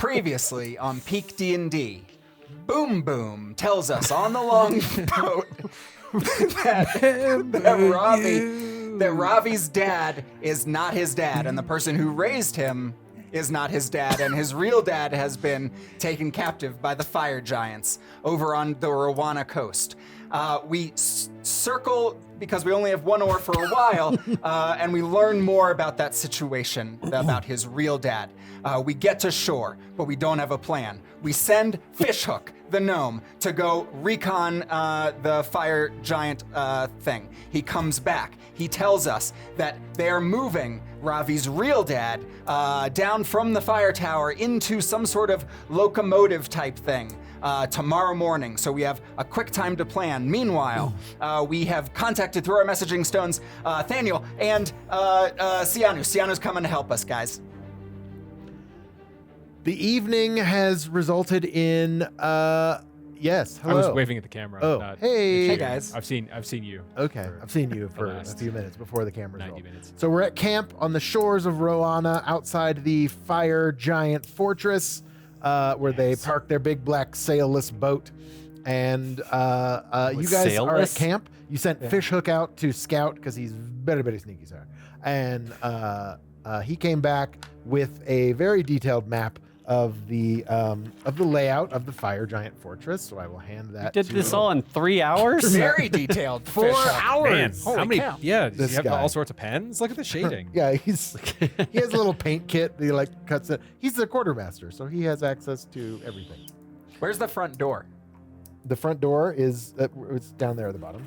Previously on PeakD&D, Boom Boom tells us on the long boat that Ravi's dad is not his dad, and the person who raised him is not his dad, and his real dad has been taken captive by the fire giants over on the Rwanda coast. We circle, because we only have one oar for a while, and we learn more about that situation, about his real dad. We get to shore, but we don't have a plan. We send Fishhook, the gnome, to go recon the fire giant thing. He comes back. He tells us that they're moving Ravi's real dad down from the fire tower into some sort of locomotive type thing tomorrow morning. So we have a quick time to plan. Meanwhile, we have contacted through our messaging stones Thaniel and Sianu. Sianu's coming to help us, guys. The evening has resulted in yes. Hello. I was waving at the camera. Oh, not hey. Hey, guys. I've seen you. Okay, I've seen you for a last few minutes before the camera's 90 rolled. minutes. So we're at camp on the shores of Roana, outside the fire giant fortress, where they park their big black sailless boat. And you guys are at camp. You sent Fishhook out to scout because he's very sneaky, sir. And he came back with a very detailed map of the layout of the fire giant fortress. So I will hand that. You did this all in 3 hours? Very detailed. 4 Fishhook. hours. Man, Holy how many? cow. Yeah, does This he have guy. all sorts of pens? Look at the shading. Yeah, he has a little paint kit that he cuts it. He's the quartermaster, so he has access to everything. Where's the front door? The front door is it's down there at the bottom.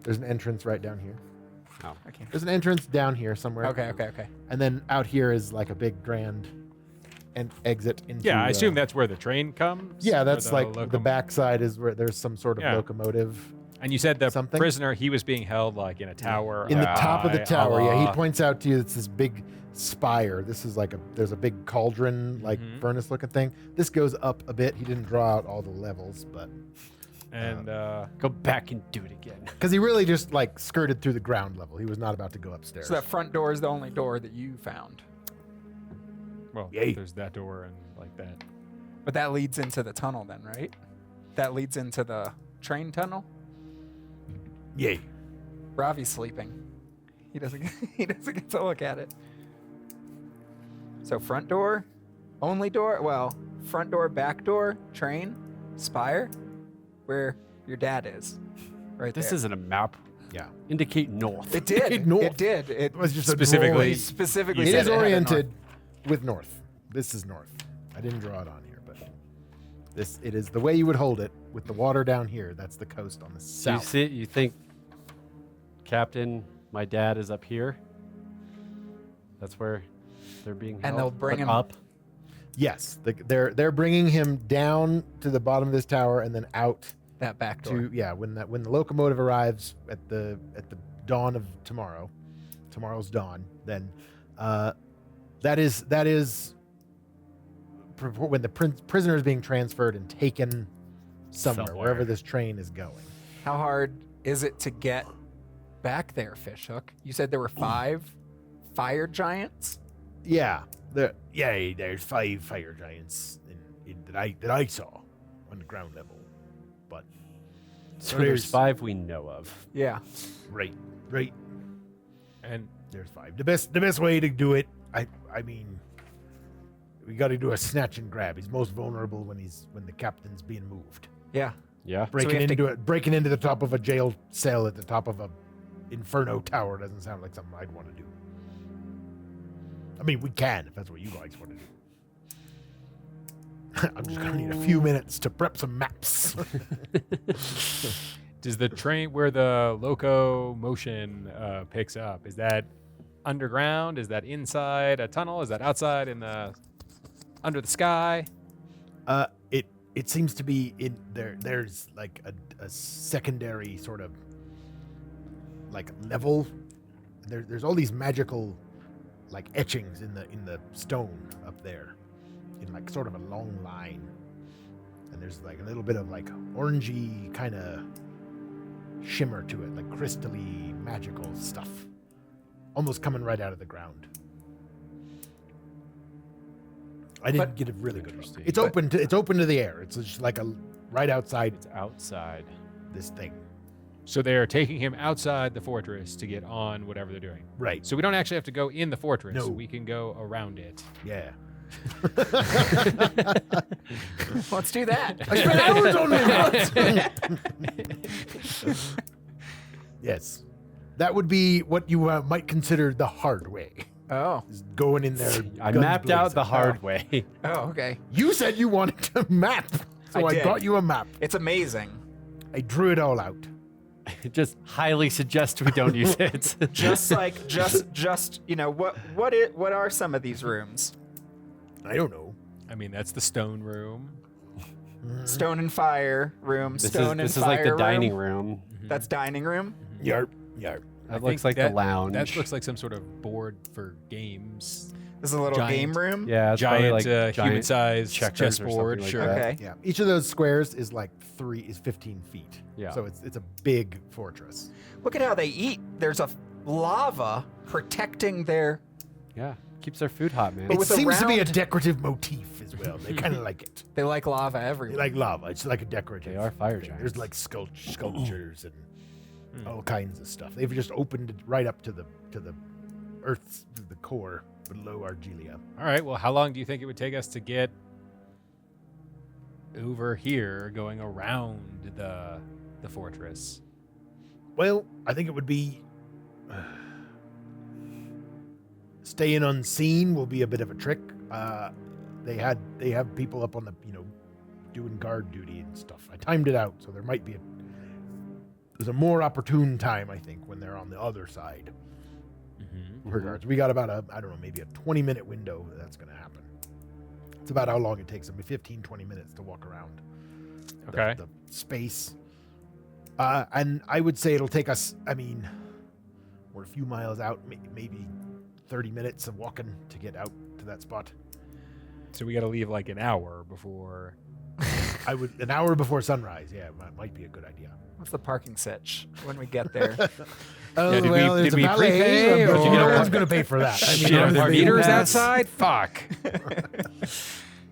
There's an entrance right down here. Oh. Okay. There's an entrance down here somewhere. Okay. And then out here is like a big grand exit into. Yeah, I assume that's where the train comes. Yeah, or that's like the locom- backside is where there's some sort of Yeah. locomotive. And you said the something. prisoner, he was being held like in a tower. In the top of the tower, yeah. He points. points out to you it's this big spire. This is like there's a big cauldron, like furnace looking thing. This goes up a bit. He didn't draw out all the levels, but And Go back and do it again. because he really just like skirted through the ground level. He was not about to go upstairs. So that front door is the only door that you found. well, Yay. there's that door and like that. But that leads into the tunnel then, right? That leads into the train tunnel? Yay. Ravi's sleeping. He doesn't get to look at it. So front door, only door, well, front door, back door, train, spire, where your dad is. Right This there. isn't a map. Yeah. Indicate north. It did. North. It did. It It was just Specifically- a specifically It said is it had a oriented with north. This is north. I didn't draw it on here, but it is the way you would hold it with the water down here. That's the coast on the So south. you think, Captain, my dad is up here? That's where they're being held? And they'll bring But him- up? Yes, they're bringing him down to the bottom of this tower and then out that back door. to when the locomotive arrives at the dawn of tomorrow's dawn. Then that is when the prisoner is being transferred and taken somewhere, wherever this train is going. How hard is it to get back there, Fishhook? You said there were 5 fire giants? Yeah, there's 5 fire giants that I saw on the ground level, but So there's 5 we know of. Yeah. right. And There's 5. The best way to do it, I mean, we got to do a snatch and grab. He's most vulnerable when the captain's being moved. Yeah. Yeah. Breaking into the top of a jail cell at the top of a inferno tower doesn't sound like something I'd want to do. I mean, we can if that's what you guys want to do. I'm just gonna need a few minutes to prep some maps. does the train where the Loco motion picks up, is that underground? Is that inside a tunnel? Is that outside under the sky? It seems to be in there. There's like a secondary sort of like level. There's all these magical like etchings in the stone up there, in like sort of a long line, and there's like a little bit of like orangey kind of shimmer to it, like crystally magical stuff, almost coming right out of the ground. I didn't get a really good look. Interesting. It's open to the air. It's just like right outside It's outside. this thing. So they're taking him outside the fortress to get on whatever they're doing. Right. So we don't actually have to go in the fortress. No. We can go around it. Yeah. Let's do that. I spent hours on this. Yes. That would be what you might consider the hard way. Oh. Is going in there. I guns mapped out the blazing. hard way. Oh, okay. You said you wanted to map, so I I did. brought you a map. It's amazing. I drew it all out. Just highly suggest we don't use it. Just like just you know what are some of these rooms? I don't know. I mean, that's the stone room. Stone and fire room. This Stone is and like fire the dining room. room. That's dining room. Yarp, yarp. That I looks think like the lounge. That looks like some sort of board for games. This is a little Giant. game room. Yeah, it's probably Giant, like giant human-sized checkers or chessboard. something like Sure. that. Okay. Yeah. Each of those squares is like 15 feet. Yeah. So it's a big fortress. Look at how they eat. There's a lava protecting their. Yeah, keeps their food hot, man. But It with a seems to be a round- decorative motif as well. They kind of like it. They like lava They everywhere. like lava. It's like a decorative. They are fire thing. giants. There's like sculptures and all kinds of stuff. They've just opened it right up to the Earth's the core below Argilia. All right. Well, how long do you think it would take us to get over here, going around the fortress? Well, I think it would be staying unseen will be a bit of a trick. They have people up on the doing guard duty and stuff. I timed it out, so there's a more opportune time, I think, when they're on the other side. Mm-hmm. Regards, we got about maybe a 20-minute window that's going to happen. It's about how long it takes them, 15, 20 minutes to walk around Okay. the space. And I would say it'll take us, we're a few miles out, maybe 30 minutes of walking to get out to that spot. So we got to leave like an hour before. An hour before sunrise, yeah, might be a good idea. What's the parking sitch when we get there? Oh, Yeah, did well, we there's a prepay, valet, but or- no one's going to pay for that. Shit, honestly, our meters pass. outside. Fuck.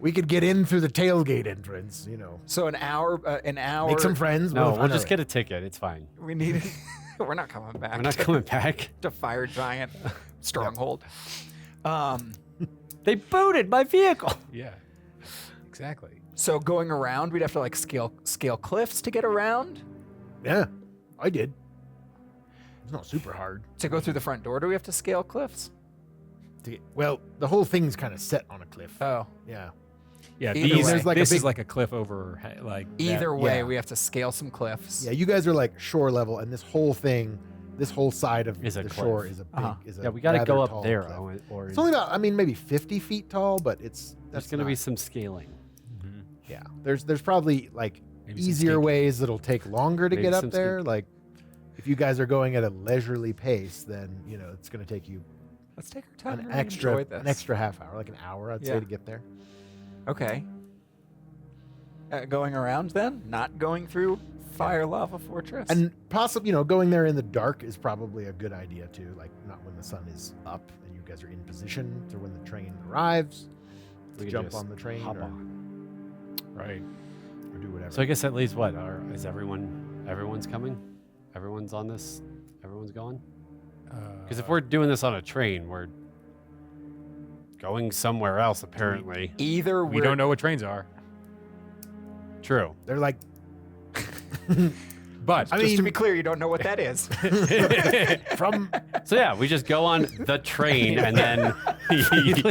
we could get in through the tailgate entrance, So an hour. make some friends. No, we'll we'll just get a ticket. It's fine. We need. We're not coming back. We're not coming back. to Fire Giant Stronghold. They booted my vehicle. Yeah. Exactly. So going around, we'd have to like scale cliffs to get around. Yeah, I did. It's not super hard. To go through the front door, do we have to scale cliffs? Well, the whole thing's kind of set on a cliff. Oh, Yeah. Yeah. Either way. There's like a this is big- like a cliff over. Like either that. way, yeah. we have to scale some cliffs. Yeah, you guys are like shore level, and this whole side of Is a the cliff. shore is a big. Uh-huh. Is a Yeah, we got to rather go up tall there. cliff. Owen, or It's only about, maybe 50 feet tall, but that's going to be not- some scaling. Yeah, there's probably like Maybe some easier steep- ways that'll take longer to Maybe get up some there. steep- Like, if you guys are going at a leisurely pace, then it's going to take you Let's take our time. an and enjoy this. extra half hour, like an hour, I'd Yeah. say, to get there. Okay. Going around then, not going through fire lava fortress. And possibly, going there in the dark is probably a good idea too. Like, not when the sun is up and you guys are in position to when the train arrives. We could Jump just on the train hop or, on. Right. or do whatever. So I guess that leaves what? Is everyone's coming? Everyone's on this? Everyone's going? Because if we're doing this on a train, we're going somewhere else, apparently. either We don't know what trains are. True. They're like, But I Just to mean- be clear, you don't know what that is. from So yeah, we just go on the train and then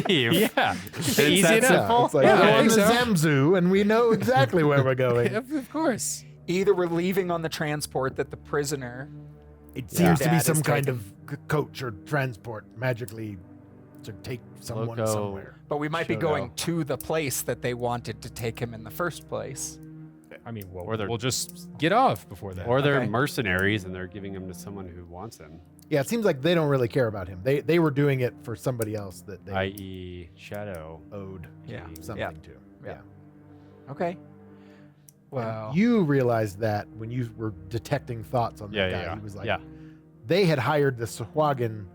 leave. yeah. It's Easy that enough. simple. it's like Yeah, I we're on think the so. Zamzu, and we know exactly where we're going. Of course. Either we're leaving on the transport that the prisoner. It Yeah. seems to be Dad is some kind taken. of coach or transport magically to take someone Loco. somewhere. But we might be Showed going up. to the place that they wanted to take him in the first place. I mean, Or they're- we'll just get off before that. Or they're Okay. mercenaries and they're giving him to someone who wants him, Yeah, it seems like they don't really care about him. They were doing it for somebody else that they i.e. Shadow. owed Yeah. something to. Yeah. Okay. And Well, you realized that when you were detecting thoughts on that Yeah, guy. yeah, He was like, yeah. they had hired the Sahuagin.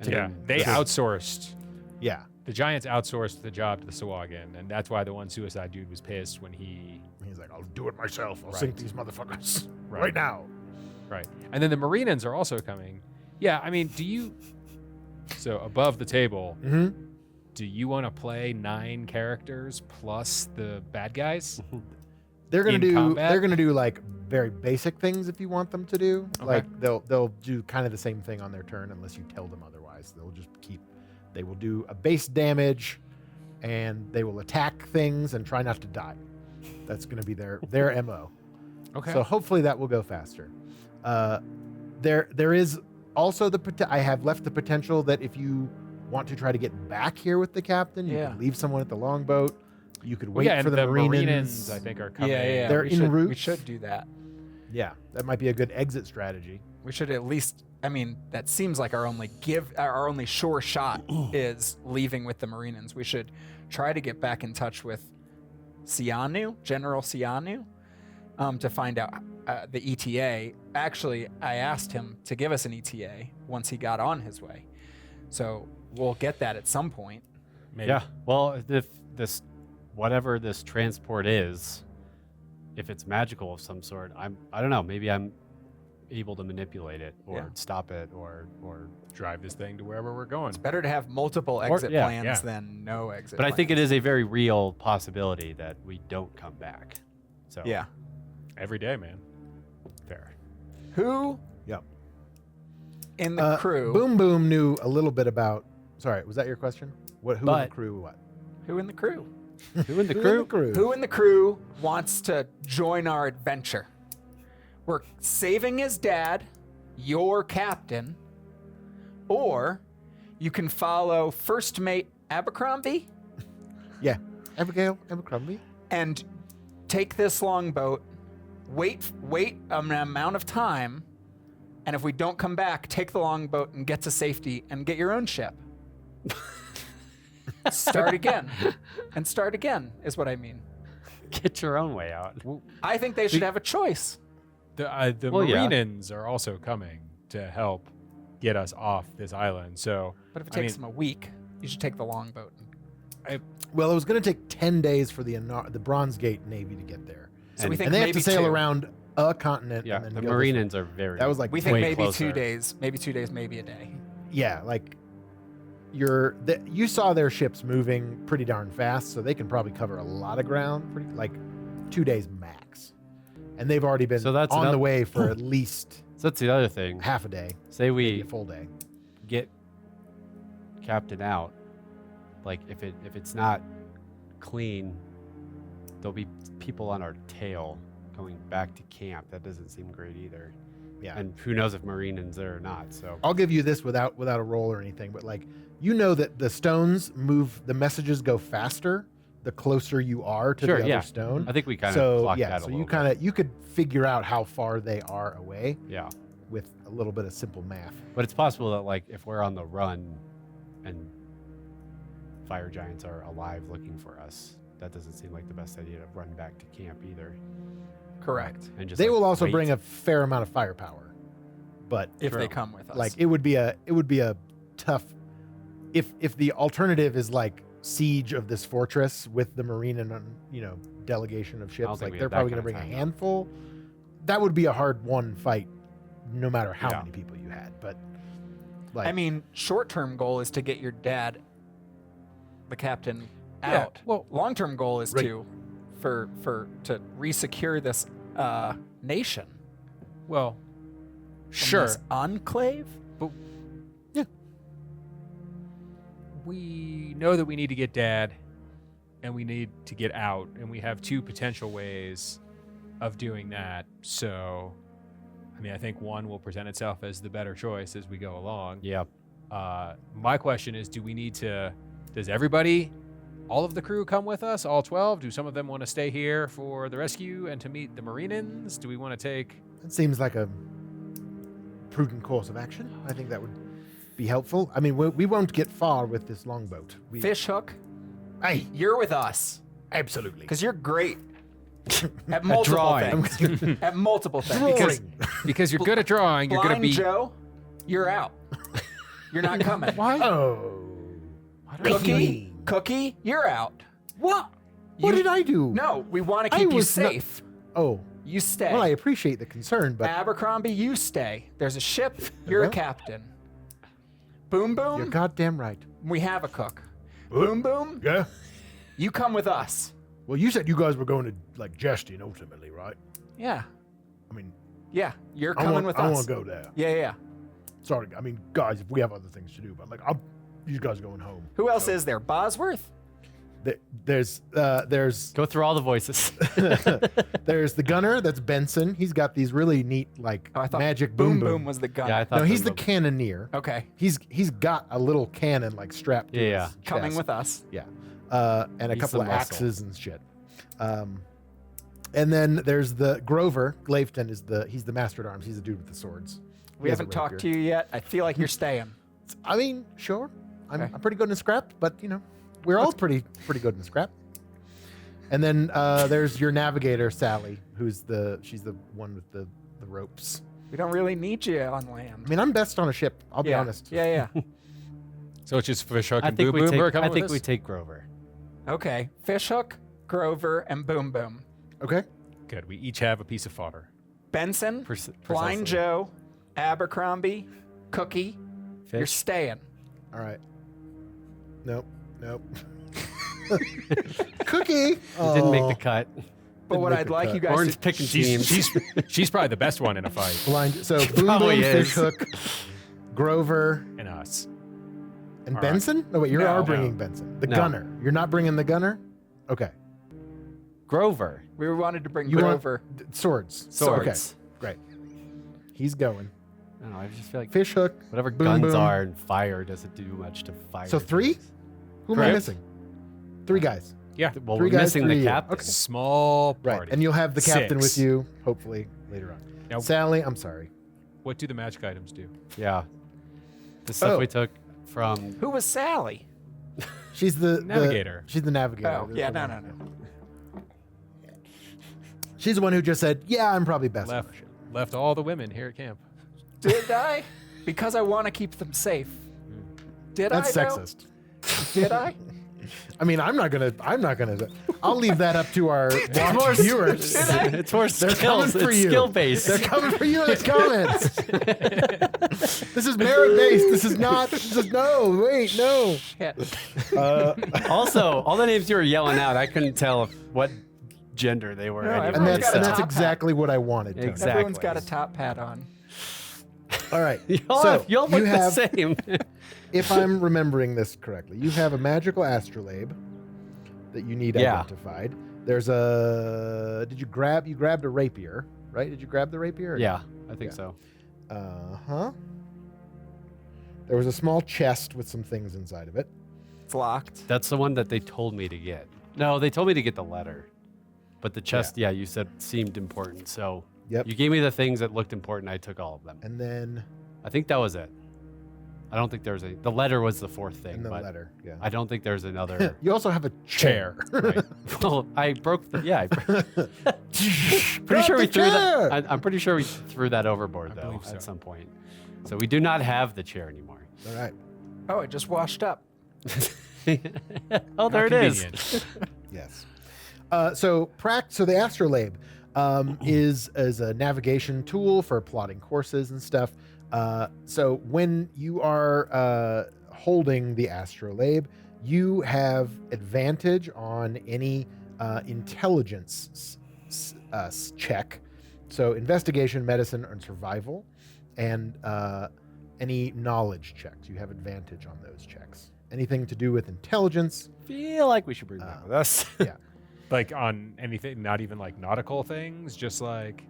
yeah. They outsourced. Yeah. the Giants outsourced the job to the Sahuagin, and that's why the one suicide dude was pissed when He's like, I'll do it myself. I'll Right. sink these motherfuckers Right. right now. Right. And then the Marinans are also coming. Yeah, I mean, so above the table, Mm-hmm. do you want to play 9 characters plus the bad guys? They're gonna In do. combat? They're gonna do like very basic things if you want them to do. Okay. Like they'll do kind of the same thing on their turn unless you tell them otherwise. They'll just keep. They will do a base damage, and they will attack things and try not to die. That's gonna be their MO. Okay. So hopefully that will go faster. There is also I have left the potential that if you want to try to get back here with the captain, you Yeah. can leave someone at the longboat. You could Well, wait yeah, for and the Marinans, Marinans. I think, are coming. Yeah. They're we en should, route. We should do that. Yeah, that might be a good exit strategy. We should at least. I mean, that seems like our only sure shot is leaving with the Marinans. We should try to get back in touch with General Sianu, to find out the ETA. Actually, I asked him to give us an ETA once he got on his way. So we'll get that at some point. Maybe. Yeah. Well, if this, whatever this transport is, if it's magical of some sort, I don't know. Maybe I'm able to manipulate it or Yeah. stop it or. Drive this thing to wherever we're going. It's better to have multiple exit yeah, plans yeah. than no exit. But I think it plans. is a very real possibility that we don't come back. So Yeah. Every day, man. Fair. Who Yep. in the crew? Boom Boom knew a little bit about. Sorry, was that your question? Who in the But- crew? What? Who in the crew? Who in the Who crew? in the crew? Who in the crew wants to join our adventure? We're saving his dad, your captain, or you can follow First Mate Abercrombie Yeah, Abigail Abercrombie. and take this longboat, wait an amount of time, and if we don't come back, take the longboat and get to safety and get your own ship. Start again. And start again is what I mean. Get your own way out. I think they should have a choice. The Well, yeah. Marinans are also coming to help get us off this island. So, But if it I takes mean- them a week, you should take the longboat. Well, it was going to take 10 days for the Bronze Gate Navy to get there, So we think and they have maybe to sail 2. around a continent. Yeah, and then the go this way. Marinans are very. That was like We think way maybe closer. 2 days, maybe a day. Yeah, like you saw their ships moving pretty darn fast, so they can probably cover a lot of ground, like 2 days max. And they've already been So that's on the another- way for at least So that's the other thing. half a day, Say maybe we a full day. get Captain out, like if it's not clean, there'll be people on our tail going back to camp. That doesn't seem great either. Yeah. And who knows if Marinans there or not. So I'll give you this without a roll or anything, but like you know that the stones move, the messages go faster the closer you are to Sure, the yeah. other stone. I think we kind of So clocked yeah, that a so little you bit. kind of you could figure out how far they are away Yeah. with a little bit of simple math. But it's possible that like if we're on the run and fire giants are alive looking for us, that doesn't seem like the best idea to run back to camp either. Correct. And just They like, will also wait. bring a fair amount of firepower, but If they True. come with us. like it would be a tough if the alternative is like siege of this fortress with the marine and delegation of don't ships, think like we they're have that probably going to kind bring of a time, though. handful. That would be a hard won fight no matter how Yeah. many people you had, but like I mean, short-term goal is to get your dad, the captain, Yeah, out. well- long-term goal is Right. to resecure this nation. Well, from sure. this enclave. We know that we need to get Dad, and we need to get out, and we have 2 potential ways of doing that. So, I mean, I think one will present itself as the better choice as we go along. Yeah. My question is, does everybody, all of the crew come with us, all 12? Do some of them want to stay here for the rescue and to meet the Marinans? Do we want to take... it seems like a prudent course of action. I think that would be helpful. I mean, we won't get far with this longboat. Fish hook, Hey, you're with us absolutely. because you're great at multiple drawing. things. At multiple things. Because you're good at drawing, you're going to Blind be... Joe, you're out. You're not coming. Why? Oh. Cookie, you're out. What? What did I do? No, we want to keep you safe. Oh. You stay. Well, I appreciate the concern, but... Abercrombie, you stay. There's a ship. You're a captain. Boom Boom. You're goddamn right. We have a cook. Boom Boom. Yeah? You come with us. Well, you said you guys were going to, like, Jesting ultimately, right? Yeah. I mean... Yeah, you're coming with us. I want to go there. Yeah. Sorry, I mean, guys, if we have other things to do, but, like, you guys are going home. Who else is there? Bosworth? There's Go through all the voices. there's the gunner. That's Benson. He's got these really neat magic Boom Boom was the gunner. Yeah, I thought No, he's the Boom cannoneer. Okay. He's got a little cannon like strapped to his chest. Coming with us. Yeah, and a He's couple the of muscle. axes and shit. And then there's the Grover. Glaiveton he's the master at arms. He's the dude with the swords. We haven't talked to you yet. I feel like you're staying. I mean, sure. I'm Okay. pretty good in scrap, but we're all pretty good in scrap. And then there's your navigator, Sally, she's the one with the ropes. We don't really need you on land. I mean, I'm best on a ship. I'll be honest. Yeah. So it's just Fishhook I and think Boom Boom are coming I think with we us? take Grover. Okay. Fishhook, Grover, and Boom Boom. Okay. Good. We each have a piece of fodder. Benson, Precisely. Blind Joe, Abercrombie, Cookie. Fish. You're staying. All right. Nope. Cookie. Didn't make the cut. But what make I'd the like cut. you guys Orange to... picking teams. She's probably the best one in a fight. Blind. So Boom probably Boom, is. Fishhook, Grover, And us. and All right. Benson. No, wait. You No. are bringing Benson. The No. gunner. You're not bringing the gunner. Okay. Grover. We wanted to bring You want- Grover. Swords. Swords. Okay. Great. He's going. I don't know. I just feel like Fishhook. whatever Boom guns Boom. are and fire doesn't do much to fire. So 3? things. Who am I Correct. missing? 3 guys. Yeah. Well, 3 we're guys, missing 3 the you. captain. Okay. Small party. Right. And you'll have the captain with 6. you, hopefully, later on. Now- Sally, I'm sorry. What do the magic items do? Yeah. The stuff Oh. we took from. Who was Sally? She's the Navigator. She's the navigator. Oh, yeah, The no. one- She's the one who just said, "Yeah, I'm probably best." on Left, the ship." left all the women here at camp. Did I? Because I want to keep them safe. Did That's I? though? sexist. Did I? I mean, I'm not gonna. I'll leave that up to our more- viewers. It's more They're skills. coming for It's you. skill based. They're coming for you in the comments. This is merit based. This is not. No. Wait. No. Shit. Also, all the names you were yelling out, I couldn't tell what gender they were. No, anyway, And Everyone's that's got a and so- that's top hat. exactly what I wanted. Tony. Exactly. Everyone's got a top hat on. All right. Y'all, So y'all you look have, the same. if I'm remembering this correctly, you have a magical astrolabe that you need Yeah. identified. There's a. You grabbed a rapier, right? Did you grab the rapier? or Yeah, I think Yeah. so. Uh-huh. There was a small chest with some things inside of it. It's locked. That's the one that they told me to get. No, they told me to get the letter. But the chest, yeah, you said seemed important. So Yep. you gave me the things that looked important. I took all of them. And then I think that was it. I don't think there was a. The letter was the fourth thing, and the but letter. Yeah. I don't think there's another. You also have a chair. Right. Well, I broke the. Yeah, pretty Drop sure we the threw chair! that. I'm pretty sure we threw that overboard I though believe so. at some point. So we do not have the chair anymore. All right. Oh, it just washed up. Oh, there How it is. convenient. Yes. So the astrolabe is a navigation tool for plotting courses and stuff. So when you are holding the astrolabe, you have advantage on any intelligence check. So investigation, medicine, and survival, and any knowledge checks. You have advantage on those checks. Anything to do with intelligence. Feel like we should bring that with us. Yeah. Like on anything, not even like nautical things, just like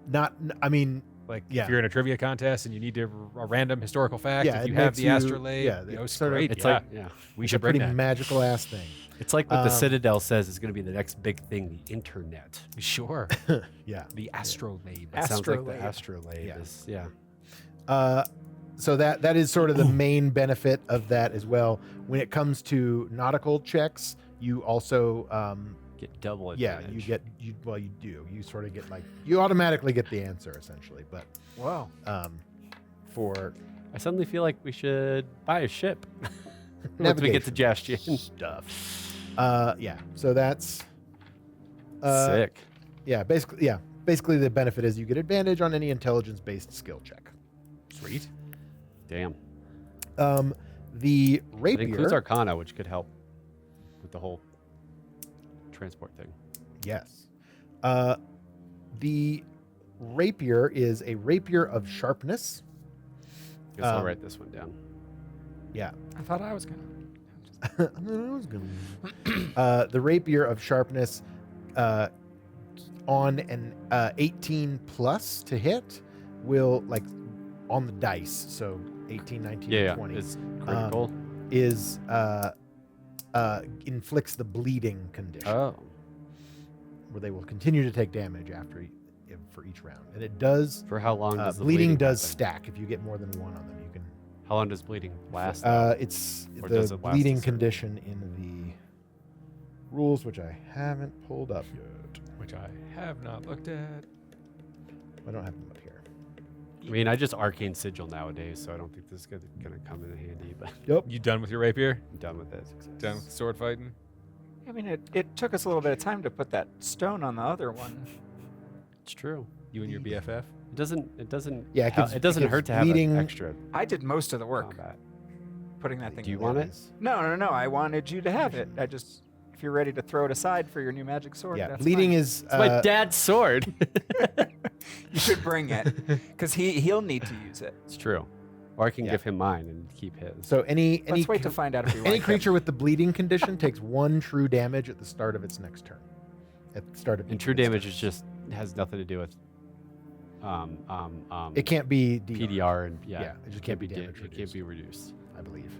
I mean, if you're in a trivia contest and you need a random historical fact, Yeah, if it you have makes the you- astrolabe, yeah, it's sort of- great. It's yeah. like We it's should a pretty bring that. magical ass thing. it's like what the Um, Citadel says is going to be the next big thing, the internet. Sure. Yeah. The astrolabe. That sounds like the Astrolabe. astrolabe. Yeah. Is, yeah. So that is sort of the main benefit of that as well. When it comes to nautical checks, you also Get double yeah, advantage. you do. You sort of get you automatically get the answer essentially, but Wow. for I suddenly feel like we should buy a ship. Once we get Navigation suggestion. stuff. Yeah. So that's Sick. Yeah. Basically, the benefit is you get advantage on any intelligence-based skill check. Sweet. Damn. The It rapier. includes Arcana, which could help with the whole transport thing. Yes. The rapier is a rapier of sharpness. Guess I'll write this one down. Yeah. I thought I was gonna. The rapier of sharpness on an 18 plus to hit will, like, on the dice, so 18, 19, Yeah, 20 it's critical. is inflicts the bleeding condition, Oh. where they will continue to take damage for each round, and it does. For how long does the Bleeding does happen? stack. If you get more than one on them, you can. How long does bleeding last? though? It's Or the does it last a bleeding certain- condition in the rules, which I haven't pulled up yet. Which I have not looked at. I don't have them up here. I mean, I just arcane sigil nowadays, so I don't think this is gonna come in handy. But Yep. You done with your rapier? I'm done with it. Done with sword fighting? I mean, it took us a little bit of time to put that stone on the other one. It's true. You and your BFF? It doesn't. It doesn't. Yeah, it doesn't hurt to have bleeding- an extra I did most of the work combat. putting that thing. Do you in. want it? No. I wanted you to have it. If you're ready to throw it aside for your new magic sword, Yeah, that's bleeding fine. is My dad's sword. You should bring it, because he'll need to use it. It's true. Or I can Yeah. give him mine and keep his. so any Let's wait to find out if we any like it. creature with the bleeding condition takes 1 true damage at the start of its next turn. At the start of And each true of its damage turns. is just has nothing to do with It can't be DR, PDR and Yeah, it just can't be damage It can't be reduced. I believe.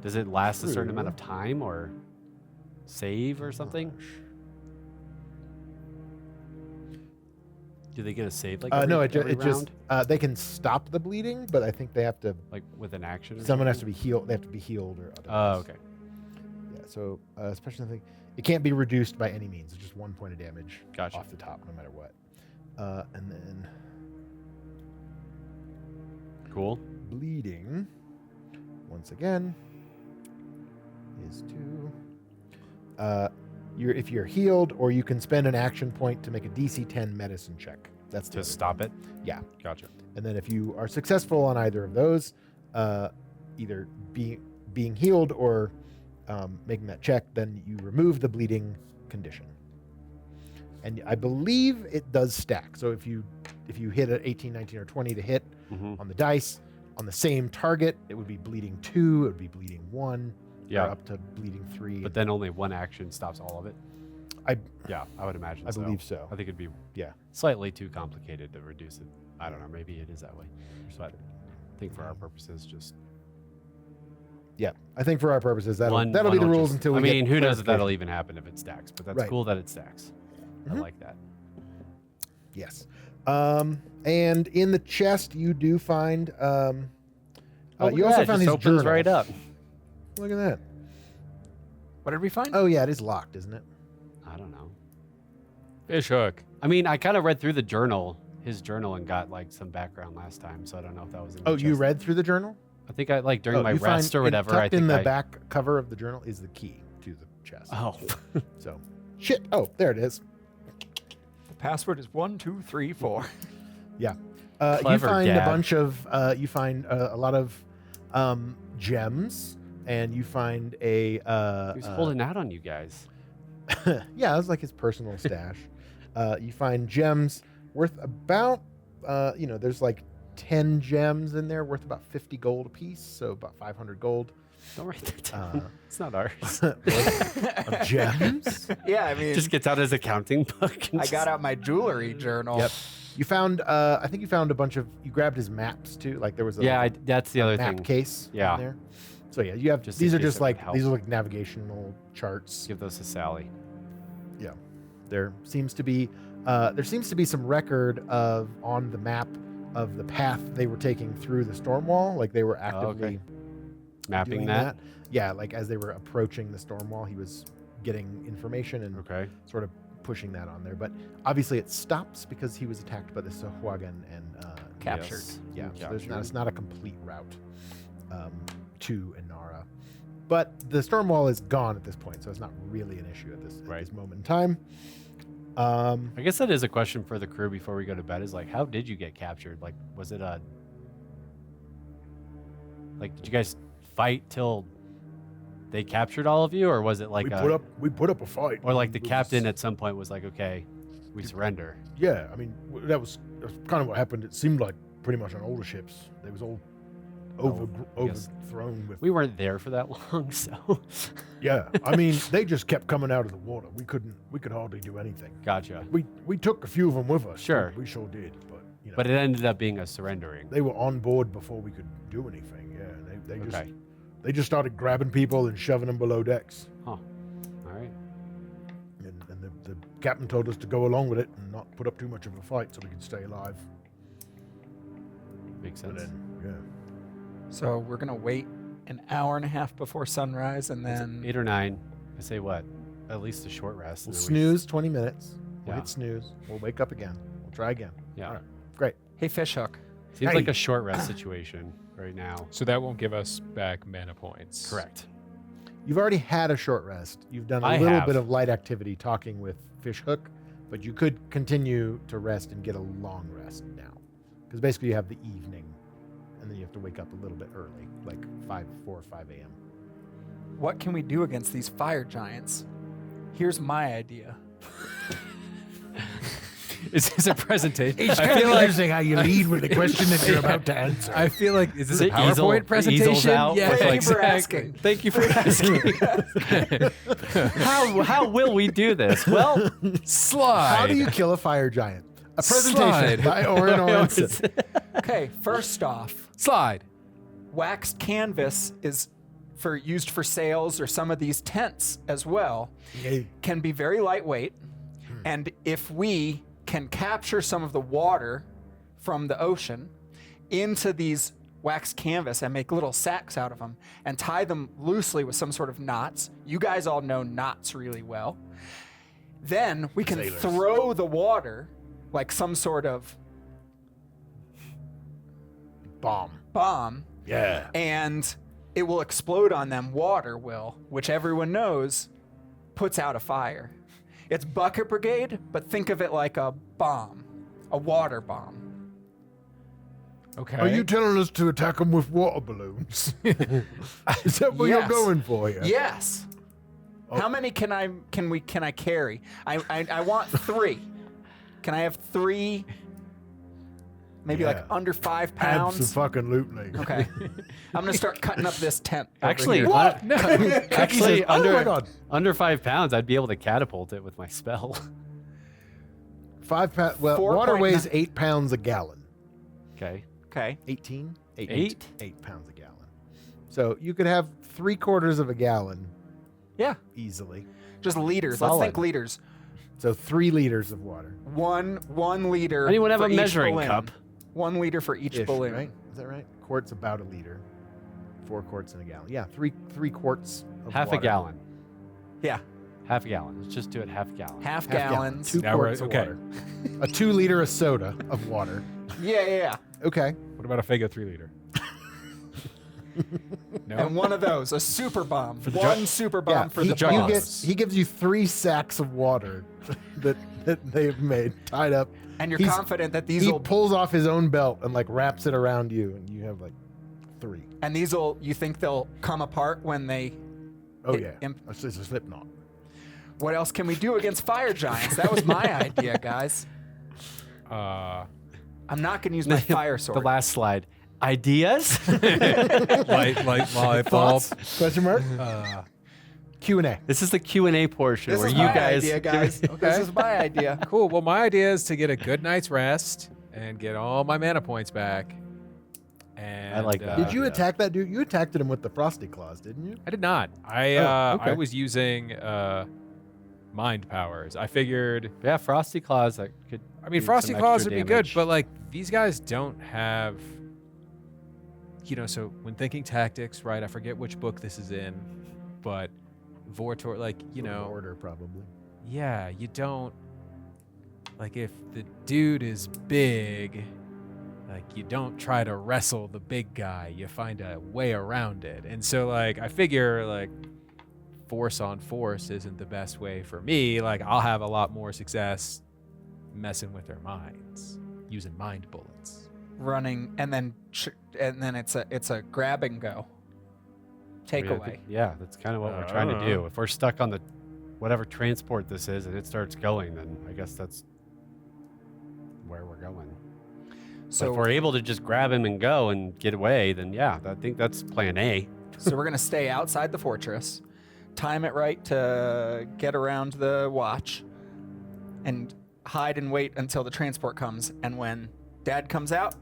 Does it last a certain True. amount of time or save or something? Do they get a save like No, every it just round? they can stop the bleeding, but I think they have to. Like with an action? Or Someone has to something? be healed. They have to be healed or otherwise. Oh, okay. Yeah. So especially thing, it can't be reduced by any means. It's just 1 point of damage Gotcha. off the top, no matter what. And then Cool. bleeding, once again, is if you're healed, or you can spend an action point to make a DC 10 medicine check. That's the To other stop one. it? Yeah. Gotcha. And then if you are successful on either of those, either being healed or making that check, then you remove the bleeding condition. And I believe it does stack. So if you hit an 18, 19, or 20 to hit on the dice, on the same target, it would be bleeding 2, it would be bleeding 1, Yeah. or up to bleeding 3. But then only one action stops all of it? Yeah, I would imagine I so. believe so. I think it'd be Yeah. slightly too complicated to reduce it. I don't know. Maybe it is that way. But I think for our purposes, just Yeah. I think for our purposes, that'll one. be the one will rules just- until we I mean, get who knows if that'll clarification. even happen if it stacks? But that's Right. cool that it stacks. I Mhm. like that. Yes. And in the chest, you do find. Look You at also that, found just his opens journal. right up. Look at that. What did we find? Oh yeah, it is locked, isn't it? I don't know. Fish hook. I mean, I kind of read through the journal, his journal, and got like some background last time, so I don't know if that was in the Oh, you chest. read through the journal? I think I like during my you find rest or whatever. I Tucked think in the I, back cover of the journal is the key to the chest. Oh, So, shit. Oh, there it is. The password is 1234. Yeah. You Clever, find Dad. a bunch of. You find a lot of gems, and you find a. he was holding out on you guys. Yeah, it was like his personal stash. You find gems worth about. There's like 10 gems in there worth about 50 gold apiece, so about 500 gold. Don't write that down. It's not ours. worth of gems. Yeah, I mean, Just gets out his accounting book. And I got out my jewelry journal. Yep. You found. I think you found a bunch of. You grabbed his maps too. Like there was a Yeah, that's the other map thing. case. Yeah. In there. So yeah, you have. Just in These are case just it would like help. these are like navigational charts. Give those to Sally. Yeah. There seems to be some record of on the map of the path they were taking through the storm wall. Like they were actively Mapping doing that. Yeah, like as they were approaching the storm wall, he was getting information and Okay. sort of pushing that on there. But obviously it stops because he was attacked by the Sahuagin and Captured. Yes. yeah, so Captured. it's not a complete route. to Inara. But the storm wall is gone at this point, so it's not really an issue at this moment in time. I guess that is a question for the crew before we go to bed. Is like, how did you get captured? Like, was it did you guys fight till they captured all of you, or was it like we put up a fight, or like the captain at some point was like, okay, we surrender? Yeah, I mean that's kind of what happened. It seemed like pretty much on all the ships they was all overthrown with. We weren't there for that long, so yeah. I mean, they just kept coming out of the water. We could hardly do anything. Gotcha. We took a few of them with us. Sure, we sure did, but you know, but it ended up being a surrendering. They were on board before we could do anything. Yeah, they just started grabbing people and shoving them below decks. Huh. All right. And the captain told us to go along with it and not put up too much of a fight so we could stay alive. Makes sense. Yeah. So we're gonna wait an hour and a half before sunrise, and then 8 or 9. I say what? At least a short rest. We'll and then snooze 20 minutes. We'll Yeah. hit snooze. We'll wake up again. We'll try again. Yeah. All right. Great. hey, Fishhook. Seems Hey. like a short rest situation right now. So that won't give us back mana points. Correct. You've already had a short rest. You've done a I little have. bit of light activity talking with Fishhook, but you could continue to rest and get a long rest now. Because basically you have the evening, and then you have to wake up a little bit early, like 4 or 5 a.m. What can we do against these fire giants? Here's my idea. Is this a presentation? It's I kind feel of like interesting how you lead with the question that you're about to answer. I feel like is this The a PowerPoint easel- the easel's presentation? out Yeah, with, Thank like, you for exactly. asking. Thank you for asking. How will we do this? Well, Slide. How do you kill a fire giant? A presentation Slide. by Oren Orenson. Okay, first off, slide? waxed canvas is used for sails or some of these tents as well. Yay. Can be very lightweight, and if we can capture some of the water from the ocean into these waxed canvas and make little sacks out of them and tie them loosely with some sort of knots. You guys all know knots really well. Then we can Sailors. throw the water like some sort of bomb, Yeah. and it will explode on them. Water will, which everyone knows puts out a fire. It's bucket brigade, but think of it like a bomb, a water bomb. Okay. Are you telling us to attack them with water balloons? Is that what Yes. you're going for here? Yes. Oh. How many can I carry? I want 3. Can I have 3? Maybe like Yeah. under 5 pounds. Abso-fucking-lutely. Okay. I'm gonna start cutting up this tent. over actually, here. What? No. actually, Oh my God. under 5 pounds, I'd be able to catapult it with my spell. 5 pounds. Well, 4.9 water weighs 8 pounds a gallon. Okay. Okay. 18? 8? 8 pounds a gallon. So you could have 3/4 of a gallon Yeah. easily. Just liters. Solid. Let's think liters. So 3 liters of water. One liter. Anyone have for a each measuring balloon. cup? 1 liter for each Ish, balloon. right? Is that right? Quart's about a liter. 4 quarts in a gallon. Yeah, three quarts of Half water. a gallon. Yeah. Half a gallon. Let's just do it half a gallon. Half Half gallon. gallons. 2 Now we're- quarts of okay. water. A 2 liter of soda of water. Yeah. Okay. What about a Fago 3 liter? No. And one of those, a super bomb. One super bomb for the he boss. gives you 3 sacks of water that they've made tied up. And you're He's- confident that these He will pulls off his own belt and like wraps it around you, and you have like 3. you think they'll come apart when they Oh Hit yeah, imp- it's a slip knot. What else can we do against fire giants? That was my idea, guys. I'm not going to use my fire sword. The last slide. Ideas? light bulb. Thoughts? Question mark? Q&A. This is the Q&A portion This where is you my guys idea, guys. This is my idea. Cool. Well, my idea is to get a good night's rest and get all my mana points back. And I like that. Did you yeah. attack that dude? You attacked him with the frosty claws, didn't you? I did not. I okay. was using mind powers. I figured. Yeah, Frosty Claws that could. I mean, do Frosty some Claws extra would be good, damage. but like these guys don't have. So when thinking tactics, right? I forget which book this is in, but Vortor, Order probably. yeah, you don't. Like if the dude is big, like you don't try to wrestle the big guy, you find a way around it. And so like I figure like force on force isn't the best way for me. Like I'll have a lot more success messing with their minds, using mind bullets. Running and then it's a grab and go. Takeaway. Yeah, that's kind of what we're trying to do. If we're stuck on the whatever transport this is and it starts going, then I guess that's where we're going. So if we're able to just grab him and go and get away, then yeah, I think that's plan A. So we're going to stay outside the fortress, time it right to get around the watch, and hide and wait until the transport comes. And when Dad comes out,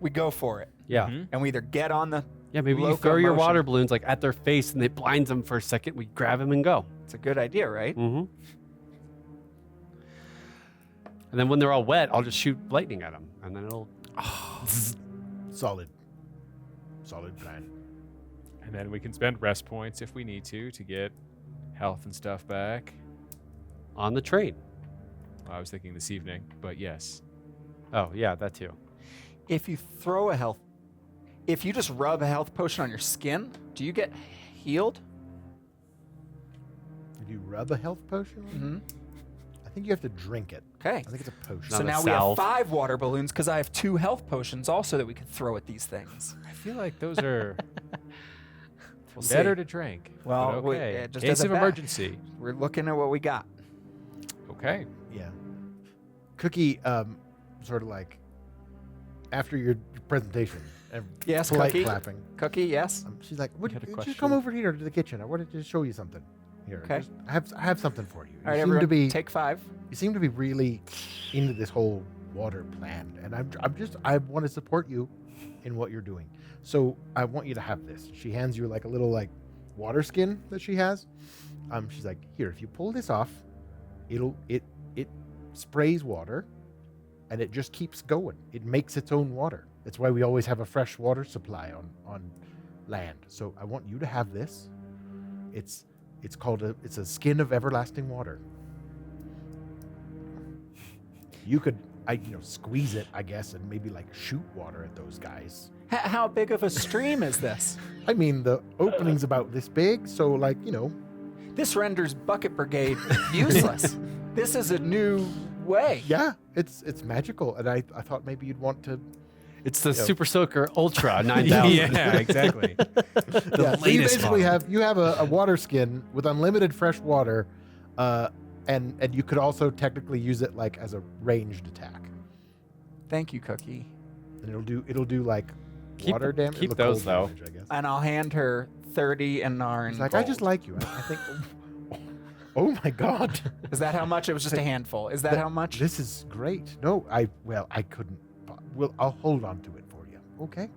we go for it. Yeah. Mm-hmm. And we either get on the Maybe you throw your water balloons like at their face and it blinds them for a second. We grab him and go. It's a good idea, right? Mm-hmm. And then when they're all wet, I'll just shoot lightning at them, and then it'll. Solid plan. And then we can spend rest points if we need to get health and stuff back. On the train. Well, I was thinking this evening, but yes. Oh, yeah, that too. If you just rub a health potion on your skin, do you get healed? Did you rub a health potion on it? Mm-hmm. I think you have to drink it. Okay. I think it's a potion. So now we have 5 water balloons because I have 2 health potions also that we could throw at these things. I feel like those are We'll better see. to drink. Well, but okay. just Case as a of bet. emergency. We're looking at what we got. Okay. Yeah. Cookie, sort of like after your presentation. And Yes, polite Cookie. clapping. Cookie, yes. She's like, "What? Had a Just question? come over here to the kitchen. I wanted to show you something. Here, Okay. I have something for you. All right, you seem everyone, to be take 5. you seem to be really into this whole water plan, and I want to support you in what you're doing. So I want you to have this." She hands you like a little like water skin that she has. She's like, "Here, if you pull this off, it sprays water, and it just keeps going. It makes its own water. That's why we always have a fresh water supply on land. So I want you to have this. It's a skin of everlasting water. You could squeeze it, I guess, and maybe like shoot water at those guys. How big of a stream is this? I mean, the opening's about this big, so like, This renders Bucket Brigade useless. This is a new way. yeah, it's magical, and I thought maybe you'd want to. It's the Super Soaker Ultra 9000. Yeah, exactly. So you basically have a water skin with unlimited fresh water, and you could also technically use it like as a ranged attack. Thank you, Cookie. And it'll do like water damage. keep look, those, cold though. damage, I guess. And I'll hand her 30 and Narn. It's like, I just like you. I think. Oh my God! Is that how much? It was just a handful. Is that how much? This is great. No, I couldn't. I'll hold on to it for you. Okay.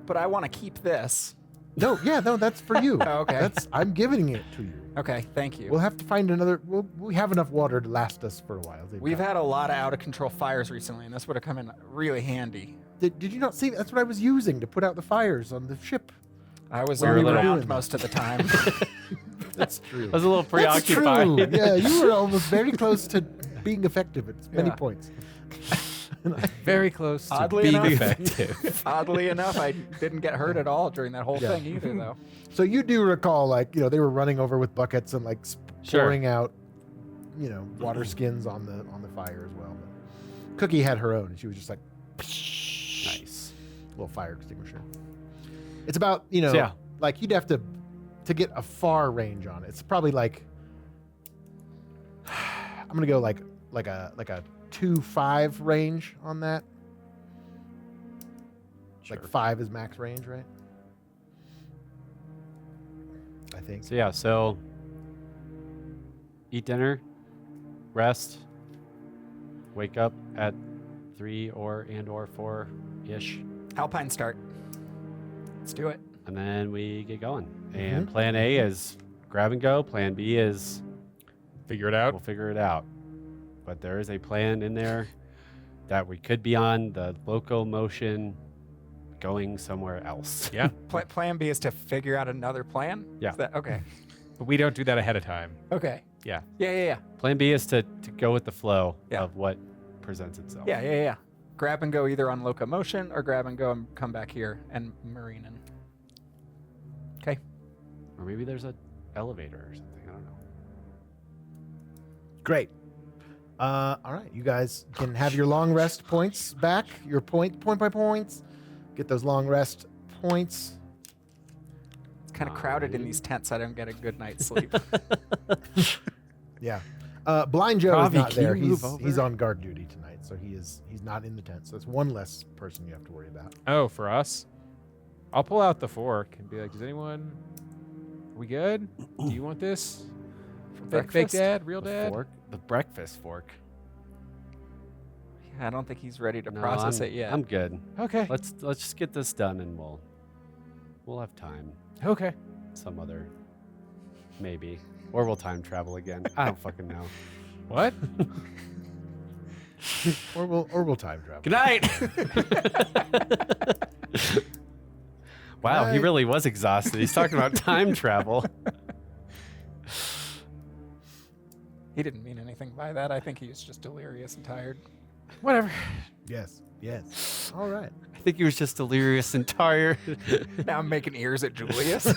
But I want to keep this. No, that's for you. Oh, okay. I'm giving it to you. Okay, thank you. We'll have to find another. We have enough water to last us for a while. We've had a lot of out of control fires recently, and this would have come in really handy. Did you not see? That's what I was using to put out the fires on the ship. I was We were on the doing ground that. most of the time. That's true. I was a little That's preoccupied. true. Yeah, you were almost very close to being effective at many Yeah. points. Very close to Oddly being enough. effective. Oddly enough, I didn't get hurt at all during that whole Yeah. thing either, though. So you do recall, like, they were running over with buckets and like pouring out, water skins on the fire as well. But Cookie had her own, and she was just like, Nice. little fire extinguisher. It's about, So, yeah. like you'd have to get a far range on it. It's probably like, I'm gonna go like a 2-5 range on that. Sure. Like 5 is max range, right? I think. So yeah, so eat dinner, rest, wake up at 3 or 4-ish, Alpine start. Let's do it. and then we get going. And plan A is grab and go. Plan B is Figure it out. we'll figure it out. But there is a plan in there that we could be on the Loco motion going somewhere else. Yeah. Plan B is to figure out another plan? Yeah. Is that, okay. But we don't do that ahead of time. Okay. Yeah. Yeah. Plan B is to go with the flow Yeah. of what presents itself. Yeah. grab and go either on locomotion or grab and go and come back here and marine. Okay. Or maybe there's an elevator or something. I don't know. Great. All right, you guys can have your long rest points back. Your point by points. Get those long rest points. It's kind of crowded in these tents. I don't get a good night's sleep. Yeah. Blind Joe Ravi, is not can there. you move over? He's on guard duty tonight, so he's not in the tent. So that's one less person you have to worry about. Oh, for us? I'll pull out the fork and be like, does anyone... We good? Do you want this? Fake breakfast? dad? Real The dad? fork? The breakfast fork. I don't think he's ready to No, process I'm- it yet. I'm good. Okay. Let's just get this done and we'll have time. Okay. Some other maybe. Or we'll time travel again. I don't fucking know. What? Or we'll time travel. Good night. Wow, he Night. really was exhausted. He's talking about time travel. He didn't mean anything by that. I think he's just delirious and tired. Whatever. Yes. Yes. All right. I think he was just delirious and tired. Now I'm making ears at Julius.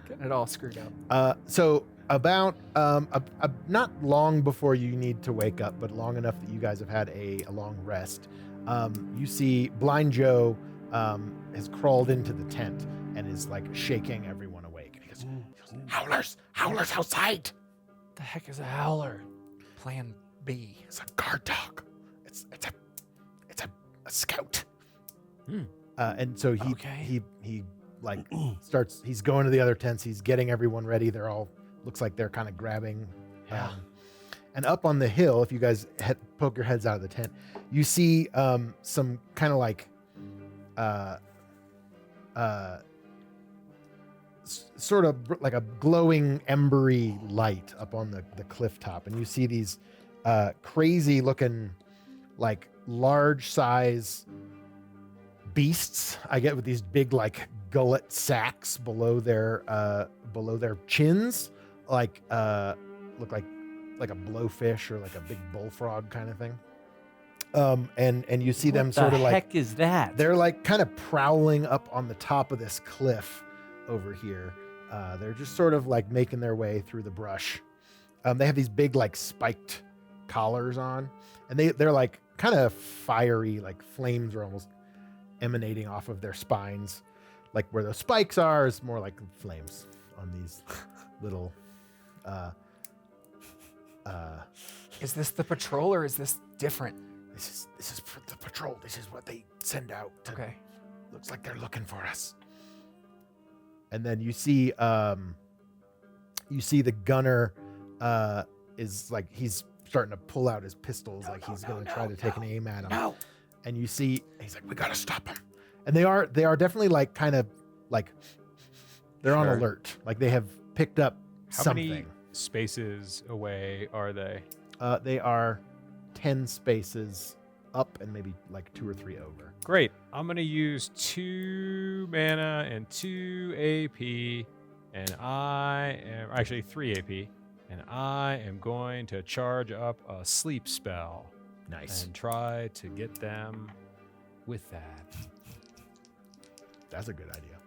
Getting it all screwed up. So about not long before you need to wake up, but long enough that you guys have had a long rest, you see Blind Joe has crawled into the tent and is like shaking everyone awake. And he goes, howlers outside. The heck is a howler? Plan B. It's a guard dog. It's a scout. And so he like starts. He's going to the other tents. He's getting everyone ready. They're all looks like they're kind of grabbing. Yeah. And up on the hill, if you guys poke your heads out of the tent, you see some kind of like sort of like a glowing embery light up on the cliff top, and you see these crazy looking like large size beasts, I get, with these big like gullet sacks below their chins, like look like a blowfish or like a big bullfrog kind of thing. And you see them sort of like, what the heck is that? they're like kind of prowling up on the top of this cliff over here. They're just sort of like making their way through the brush. They have these big like spiked collars on, and they're like kind of fiery, like flames are almost emanating off of their spines. Like where those spikes are is more like flames on these little Is this the patrol or is this different? This is for the patrol. This is what they send out. Okay. Looks like they're looking for us. And then you see the gunner is like, he's starting to pull out his pistols, like he's going to try to take an aim at him. No. And you see, he's like, we got to stop him. And they are definitely like kind of like they're on Sure. alert. Like they have picked up How something. many spaces away are they? They are 10 spaces up and maybe like 2 or 3 over. Great. I'm going to use 2 mana and 2 AP, and I am actually 3 AP, and I am going to charge up a sleep spell Nice. and try to get them with that. That's a good idea.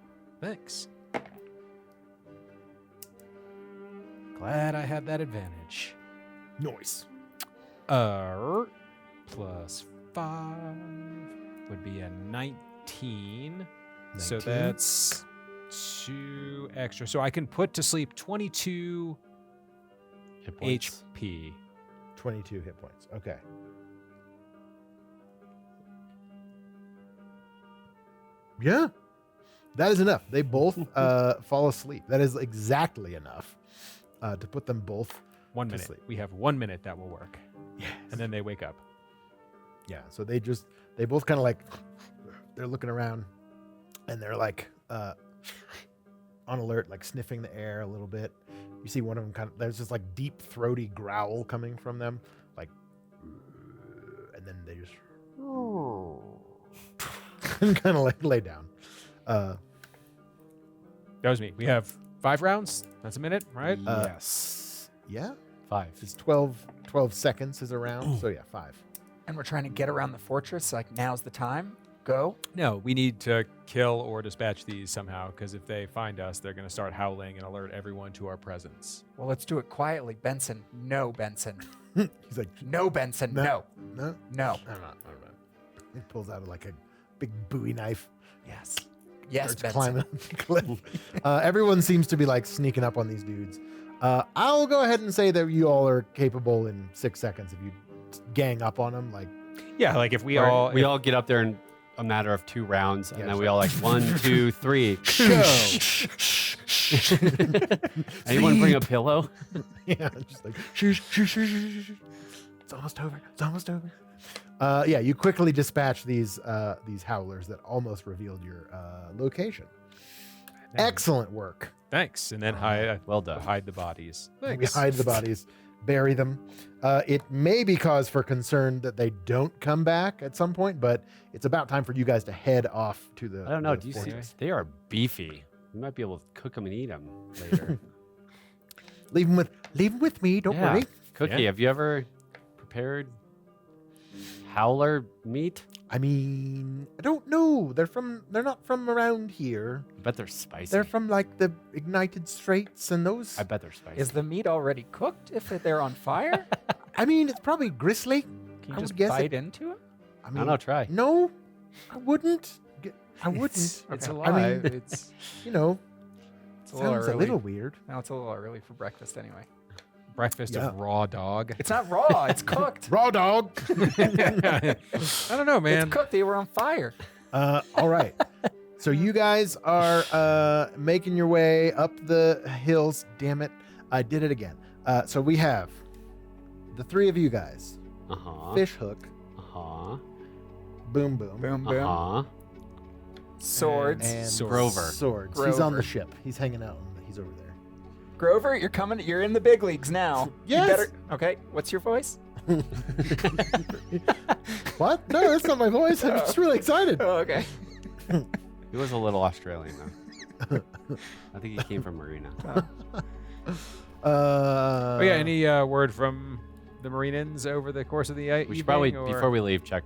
Thanks. Glad I have that advantage. Nice. Plus 5 would be a 19. So 19. that's 2 extra. So I can put to sleep 22 Hit points. HP. 22 hit points. Okay. Yeah. That is enough. They both fall asleep. That is exactly enough to put them both 1 to minute. sleep. We have 1 minute that will work. Yes. And then they wake up. Yeah. So they both kind of like, they're looking around and they're like on alert, like sniffing the air a little bit. You see one of them there's this like deep throaty growl coming from them, like, and then they just kind of like lay down. That was me. We have 5 rounds. That's a minute, right? Yes. Yeah. 5. It's 12 12 seconds is around. So yeah, 5. And we're trying to get around the fortress. Like, now's the time. Go. No, we need to kill or dispatch these somehow, because if they find us, they're going to start howling and alert everyone to our presence. Well, let's do it quietly. Benson. No, Benson. He's like, No, Benson. No. no. No. I'm not. He pulls out like a big Bowie knife. Yes. Yes, Starts Benson. climbing up the cliff. Everyone seems to be like sneaking up on these dudes. I'll go ahead and say that you all are capable in 6 seconds if you gang up on them. Like, Yeah, like if we Or all... we all get up there in a matter of 2 rounds, and Yeah, then it's we all like 1, 2, 3, go. Anyone bring a pillow? yeah, just like shh, shh, shh, shh, shh, shh. It's almost over. It's almost over. Yeah, you quickly dispatch these howlers that almost revealed your location. Excellent work. Thanks. And then Well done. hide the bodies. We Thanks. hide the bodies, bury them. It may be cause for concern that they don't come back at some point, but it's about time for you guys to head off to the. I don't know. the Do you see? fortress. They are beefy. We might be able to cook them and eat them later. Leave them with me. Don't Yeah. worry. Cookie, Yeah. have you ever prepared howler meat? I mean, I don't know. They're not from around here. I bet they're spicy. They're from like the Ignited Straits and those. I bet they're spicy. Is the meat already cooked if they're on fire? I mean, it's probably gristly. Can I you would just guess bite it- into it? I I mean, don't know. Try. no, I wouldn't. I wouldn't. It's Okay. alive. I mean- it's You know, It's a little sounds a early. little weird. No, it's a little early for breakfast anyway. breakfast Yeah. of raw dog. It's not raw. It's cooked. Raw dog. I don't know, man. It's cooked. They were on fire. All right. So you guys are making your way up the hills. Damn it. I did it again. So we have the 3 of you guys. Uh-huh. Fish hook. Uh-huh. Boom boom. Boom, boom. Uh-huh. Swords. And Swords. Swords. He's on the Grover. ship. He's hanging out. He's over there. Grover, you're coming. You're in the big leagues now. Yes. You better. Okay. What's your voice? What? No, that's not my voice. I'm just really excited. Oh, okay. He was a little Australian, though. I think he came from Marina. Oh yeah, any word from the Marinans over the course of the We evening? should probably, or- before we leave, check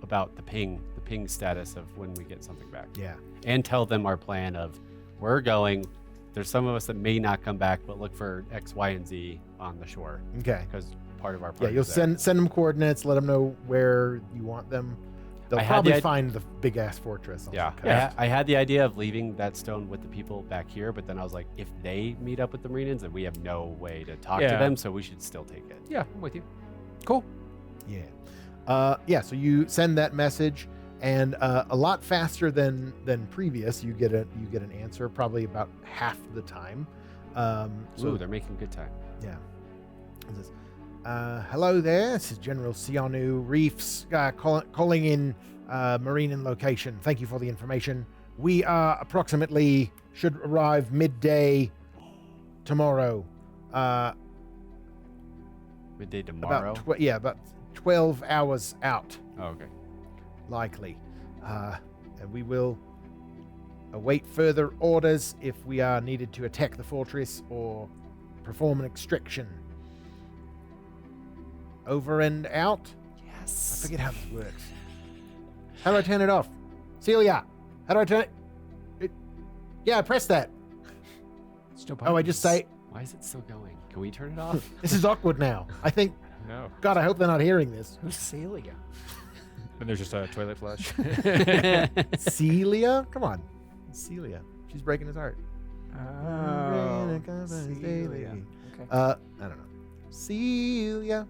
about the ping status of when we get something back. Yeah. And tell them our plan of we're going. There's some of us that may not come back, but look for X, Y, and Z on the shore Okay. because part of our Yeah, plan you'll is there. send them coordinates. Let them know where you want them. They'll I had probably the id- find the big ass fortress. on Yeah, the coast. I had the idea of leaving that stone with the people back here, but then I was like, if they meet up with the Marinans, then we have no way to talk to Yeah. them, so we should still take it. Yeah, I'm with you. Cool. Yeah. Yeah. So you send that message, and a lot faster than previous. You get an answer probably about half the time. Ooh, they're making good time. Yeah. It says, hello there. This is General Sianu Reefs calling in Marinan location. Thank you for the information. We are approximately should arrive midday tomorrow. Midday tomorrow. About 12 hours out, Oh, okay. likely. And we will await further orders if we are needed to attack the fortress or perform an extraction. Over and out. I Yes. forget how this works. How do I turn it off? Celia, how do I turn it? Yeah, press that. Still Oh, I just say, Why is it still going? Can we turn it off? this is awkward now. I think, No. God, I hope they're not hearing this. Who's Celia? And there's just a toilet flush. Celia? Come on. Celia. She's breaking his heart. Oh, Celia. Okay. I don't know. Celia.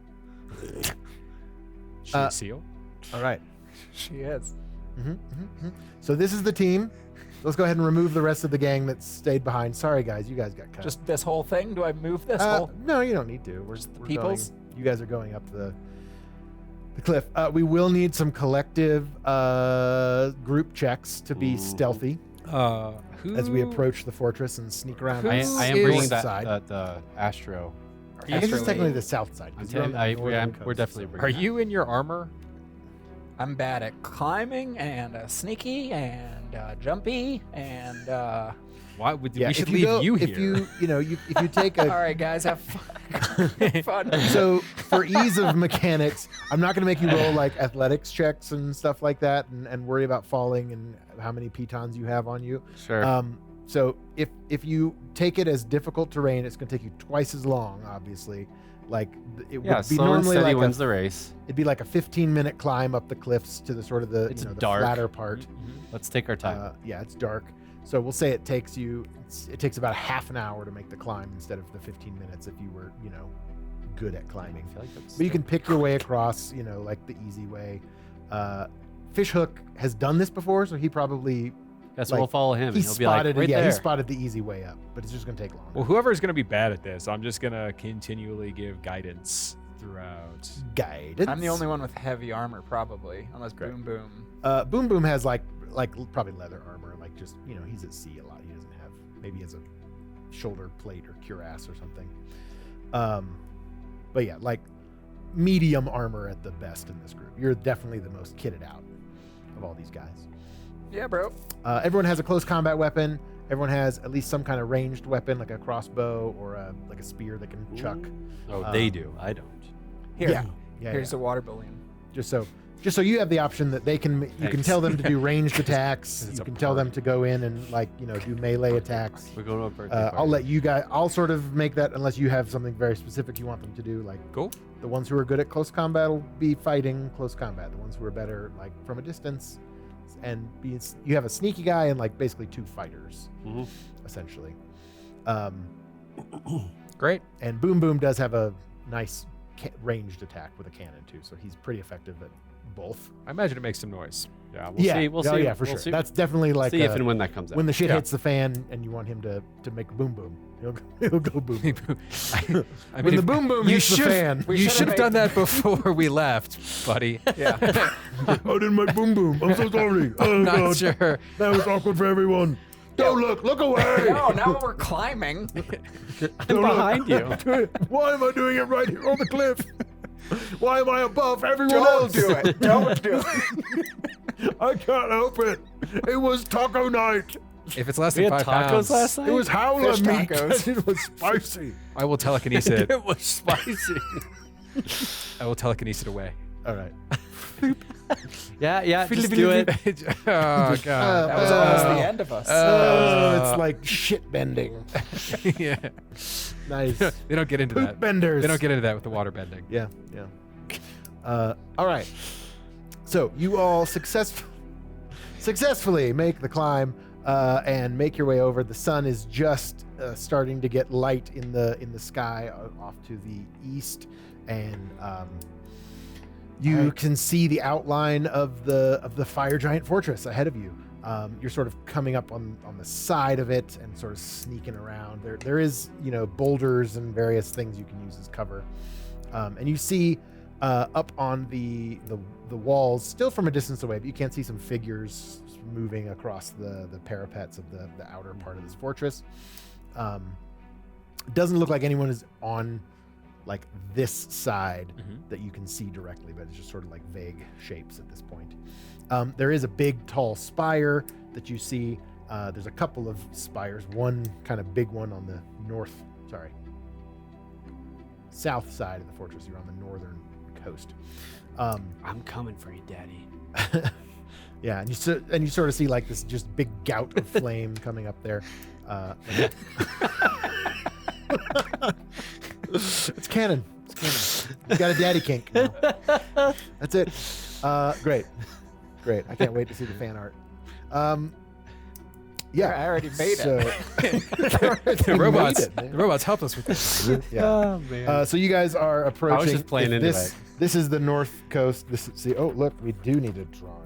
She a seal? All right. She is. So this is the team. Let's go ahead and remove the rest of the gang that stayed behind. Sorry, guys. You guys got cut. Just this whole thing? Do I move this whole? No, you don't need to. We're Just the we're peoples? going- you guys are going up the cliff. We will need some collective group checks to be Ooh. stealthy Who? as we approach the fortress and sneak around. Who the I am is- bringing north that side. the Astro. I guess it's Astrolabe. technically the south side. 'cause you're on the northern we're coast, definitely so- bringing Are that. you in your armor? I'm bad at climbing and sneaky and jumpy and Why would Yeah, we should if you leave go, you if here? if you take All a right, guys, have fun. Have fun. so for ease of mechanics, I'm not going to make you roll like athletics checks and stuff like that, and worry about falling and how many pitons you have on you. Sure. So if you take it as difficult terrain, it's going to take you twice as long. Obviously, like it would be slow and normally steady like wins the race. it'd be like a 15-minute climb up the cliffs to the sort of the, It's the dark. flatter part. Let's take our time. Yeah, it's dark. So we'll say it takes about half an hour to make the climb instead of the 15 minutes if you were, good at climbing. I feel like that's But you can pick your way across, like the easy way. Fishhook has done this before, so he probably Yes, like, we'll follow him. he and he'll be like, spotted right he there. spotted the easy way up, but it's just gonna take longer. Well, whoever's going to be bad at this, I'm just going to continually give guidance throughout. Guidance. I'm the only one with heavy armor, probably, unless Great. Boom Boom. Boom Boom has like probably leather armor, like just he's at sea a lot. He doesn't have maybe he has a shoulder plate or cuirass or something. But yeah, like medium armor at the best in this group. You're definitely the most kitted out of all these guys. Yeah, bro. Everyone has a close combat weapon. Everyone has at least some kind of ranged weapon, like a crossbow or like a spear they can chuck. Oh, they do. I don't. Here. Yeah, Here's yeah. a water balloon. Just so you have the option that you can Thanks. tell them to do ranged attacks. It's You a can tell them to go in and do melee attacks. We're going to a birthday I'll party. let you guys. I'll sort of make that unless you have something very specific you want them to do. Like Cool. the ones who are good at close combat will be fighting close combat. The ones who are better like from a distance, and you have a sneaky guy and like basically two fighters Mhm. essentially. Great. And Boom Boom does have a nice ranged attack with a cannon too, so he's pretty effective at both. I imagine it makes some noise. Yeah, we'll see. We'll see. Yeah, for We'll sure. see, That's definitely like see if and when that comes out. when the shit Yeah. hits the fan and you want him to make boom boom. He'll go boom boom. I When the if- boom boom you hits the should- fan. We You should've should have made- done that before we left, buddy. Yeah. I didn't make boom boom. I'm so sorry. Oh Not god, sure. that was awkward for everyone. Don't look away. No, now we're climbing. I'm behind you. Why am I doing it right here on the cliff? Why am I above everyone Don't else? do it. Don't do it. I can't help it. It was taco night. If it's less We than had 5 tacos pounds, last night. It was howler Fish meat. tacos. It was spicy. I will telekinesis it. It was spicy. I will telekinesis it away. All right. yeah, just do it. Oh god. That was almost the end of us. It's like shit bending. Yeah. Nice. They don't get into Poop that. benders. They don't get into that with the water bending. Yeah, yeah. All right. So you all successfully make the climb and make your way over. The sun is just starting to get light in the sky off to the east, and you can see the outline of the fire giant fortress ahead of you. You're sort of coming up on the side of it and sort of sneaking around. There is boulders and various things you can use as cover, and you see up on the walls, still from a distance away, but you can see some figures moving across the parapets of the outer part of this fortress. It doesn't look like anyone is on like this side that you can see directly, but it's just sort of like vague shapes at this point. There is a big tall spire that you see. There's a couple of spires, one kind of big one on the south side of the fortress. You're on the northern coast. I'm coming for you, Daddy. Yeah, and you sort of see like this just big gout of flame coming up there. It's canon. You got a daddy kink now. That's it. Great. I can't wait to see the fan art. Yeah, I already made so, The robots help us with this. Yeah. Oh man. So you guys are approaching. I was just playing into This is the north coast. Oh, look, we do need a drawing.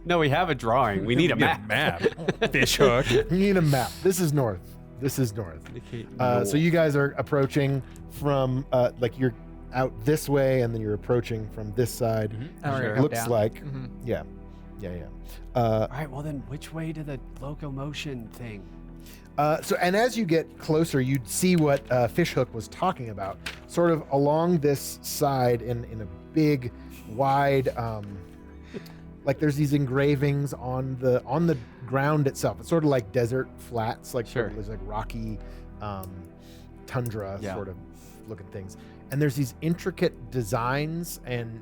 No, we have a drawing. We need a map. Fish hook. We need a map. This is north. So you guys are approaching from like you're out this way, and then you're approaching from this side. And we're gonna Sure. come Looks down. like, Mhm. yeah. All right. Well, then, which way to the locomotion thing? And as you get closer, you'd see what Fishhook was talking about. Sort of along this side in a big, wide, like there's these engravings on the ground itself. It's sort of like desert flats, like Sure. there's like rocky tundra Yeah. sort of looking things. And there's these intricate designs and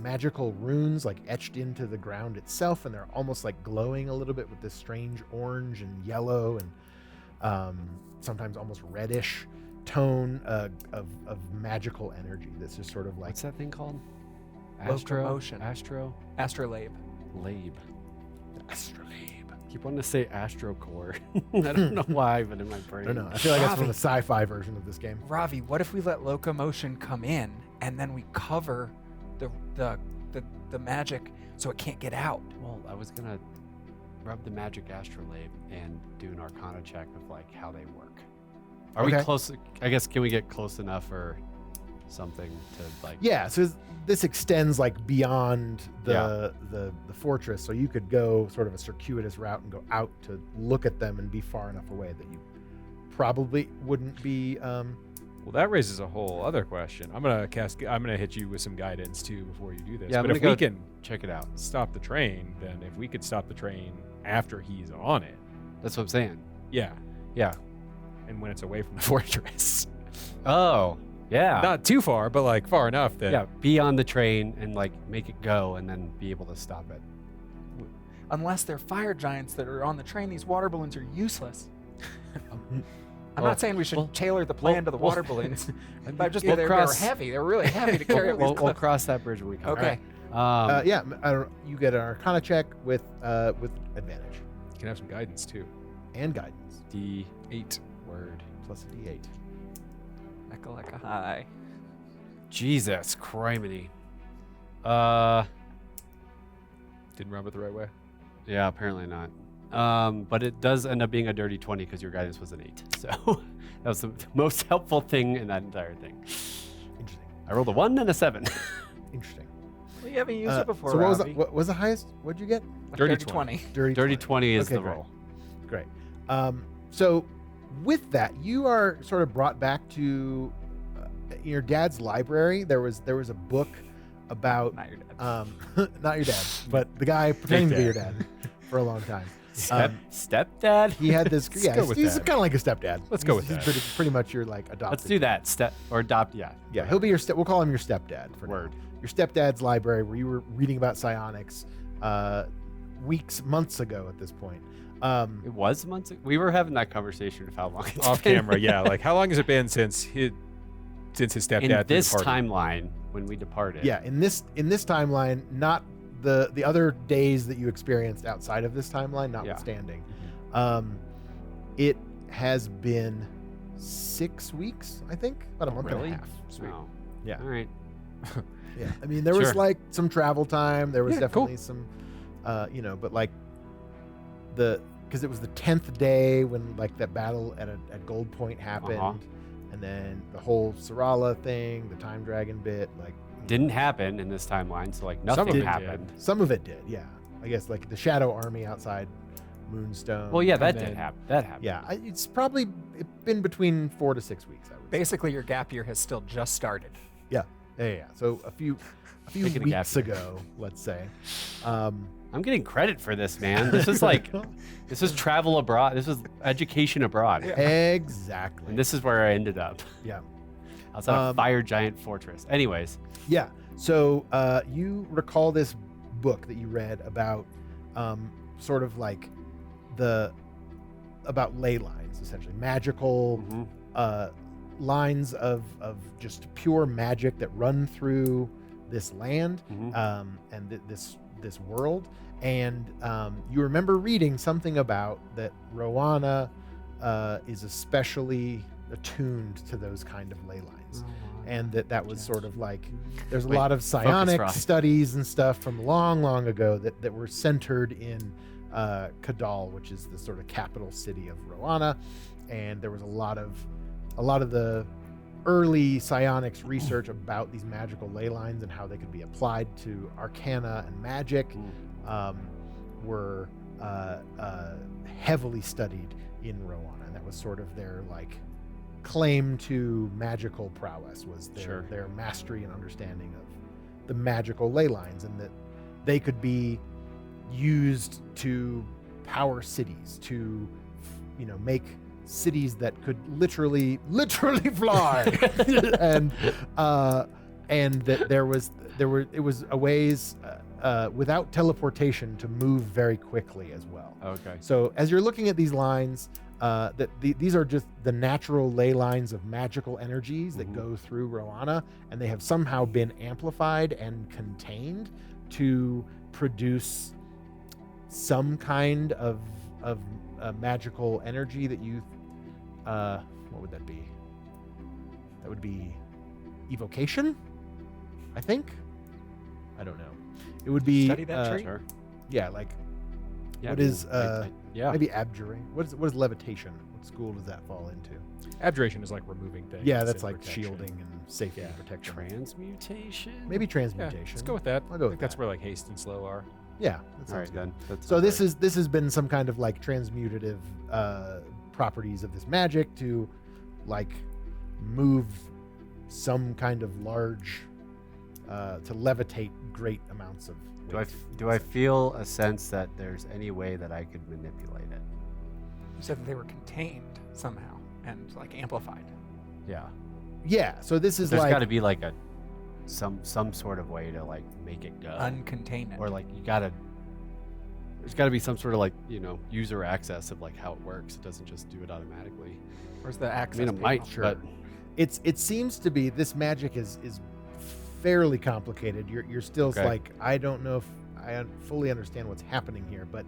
magical runes like etched into the ground itself, and they're almost like glowing a little bit with this strange orange and yellow and sometimes almost reddish tone of magical energy that's just sort of like What's that thing called? Locomotion. Astrolabe. Astrolabe. astrolabe. Keep wanting to say astrocore. I don't know why, but in my brain. I don't know. I feel like that's from Ravi. the sci-fi version of this game. Ravi, what if we let locomotion come in and then we cover the magic so it can't get out? Well, I was gonna rub the magic astrolabe and do an arcana check of like how they work. Are we Okay. close? I guess can we get close enough or something to like? Yeah, so this extends like beyond the fortress, so you could go sort of a circuitous route and go out to look at them and be far enough away that you probably wouldn't be. Well, that raises a whole other question. I'm gonna hit you with some guidance too before you do this. Yeah, I'm but gonna if go we can check it out. stop the train, then if we could stop the train after he's on it, That's what I'm saying. yeah, Yeah. and when it's away from the fortress, Oh, yeah. not too far, but like far enough that Yeah, be on the train and like make it go and then be able to stop it. Unless they're fire giants that are on the train, these water balloons are useless. I'm Well, not saying we should well, tailor the plan to the water balloons, but just they're heavy. They're really heavy to carry up these We'll cliffs. cross that bridge when we come. Okay. Yeah, I don't, you get an arcana check with advantage you can have some guidance too. and guidance D8. Word. plus a d8. Echoleka high. Jesus criminy. Didn't rub it the right way. Yeah, apparently not. But it does end up being a dirty 20 because your guidance was an 8. So that was the most helpful thing in that entire thing. Interesting. I rolled a 1 and a 7. Interesting. Well, you haven't used it before, So what Ravi. what was the highest? What'd you get? Dirty 20. Dirty 20 is Okay, the great. roll. Great. So with that, you are sort of brought back to your dad's library. There was a book about Not your dad. not your dad, but the guy pretending to be your dad for a long time. Stepdad? He had this. Let's Yeah, go with he's that. kind of like a stepdad. Let's go He's with that. Pretty much your like adopted. Let's do that. Adopt, yeah. Yeah, he'll be your step. We'll call him your stepdad for Word. now. Your stepdad's library, where you were reading about psionics, months ago at this point. It was months ago. We were having that conversation of how long it's Off been. camera, yeah. Like how long has it been since his stepdad In threw the this party? timeline, when we departed. Yeah, in this timeline, not the other days that you experienced outside of this timeline, notwithstanding. It has been 6 weeks, I think, about a month really? and a half. Sweet. Oh. Yeah. All right. Yeah, I mean, there was Sure. like some travel time. There was Yeah, cool. definitely some, but like because it was the 10th day when like that battle at Gold Point happened, Uh-huh. and then the whole Sarala thing, the time dragon bit, like Didn't happen in this timeline, so like Some nothing of it happened. some of it did. Yeah, I guess like the Shadow Army outside Moonstone. Well, yeah, that And did then- happen. That happened. Yeah, it's probably been between 4 to 6 weeks. I would say. Basically, your gap year has still just started. Yeah. So a few Speaking of gap weeks year. ago, let's say. I'm getting credit for this, man. This is like, this is travel abroad. This is education abroad. Exactly. And this is where I ended up. Yeah. Outside a fire giant fortress. Anyways, Yeah. So you recall this book that you read about sort of like about ley lines, essentially magical mhm. lines of just pure magic that run through this land Mhm. and this world. And you remember reading something about that Rowana is especially attuned to those kind of ley lines. And that was sort of like there's a Wait, lot of focus, psionic Ross. studies and stuff from long ago that were centered in Kadal, which is the sort of capital city of Rowana. And there was a lot of the early psionics research about these magical ley lines and how they could be applied to arcana and magic were heavily studied in Rowana. And that was sort of their like claim to magical prowess, was their mastery and understanding of the magical ley lines, and that they could be used to power cities, to make cities that could literally fly, and that it was a ways without teleportation to move very quickly as well. Okay. So as you're looking at these lines, these are just the natural ley lines of magical energies that go through Roana, and they have somehow been amplified and contained to produce some kind of magical energy that you what would that be? That would be evocation, I think. I don't know. It would be Study that trait? Sure. yeah, like Yeah, what I mean, is yeah. maybe abjuring? What is levitation? What school does that fall into? Abjuration is like removing things. Yeah, that's and like protection. shielding and safety and protection. Transmutation. Maybe Yeah, transmutation. let's go with that. I'll go I with think that's that. where like haste and slow are. Yeah, that All sounds right, good. then. That's So this right. has been some kind of like transmutative properties of this magic to like move some kind of large to levitate great amounts of weight. Do I feel a sense that there's any way that I could manipulate it? You said that they were contained somehow and like amplified. Yeah. Yeah, so this is There's like got to be like some sort of way to like make it go. Uncontain it. Or like there's got to be some sort of like user access of like how it works. It doesn't just do it automatically. Where's the I access? mean, it might, panel? Sure. but it seems to be this magic is fairly complicated. You're still Okay. like, I don't know if I fully understand what's happening here, but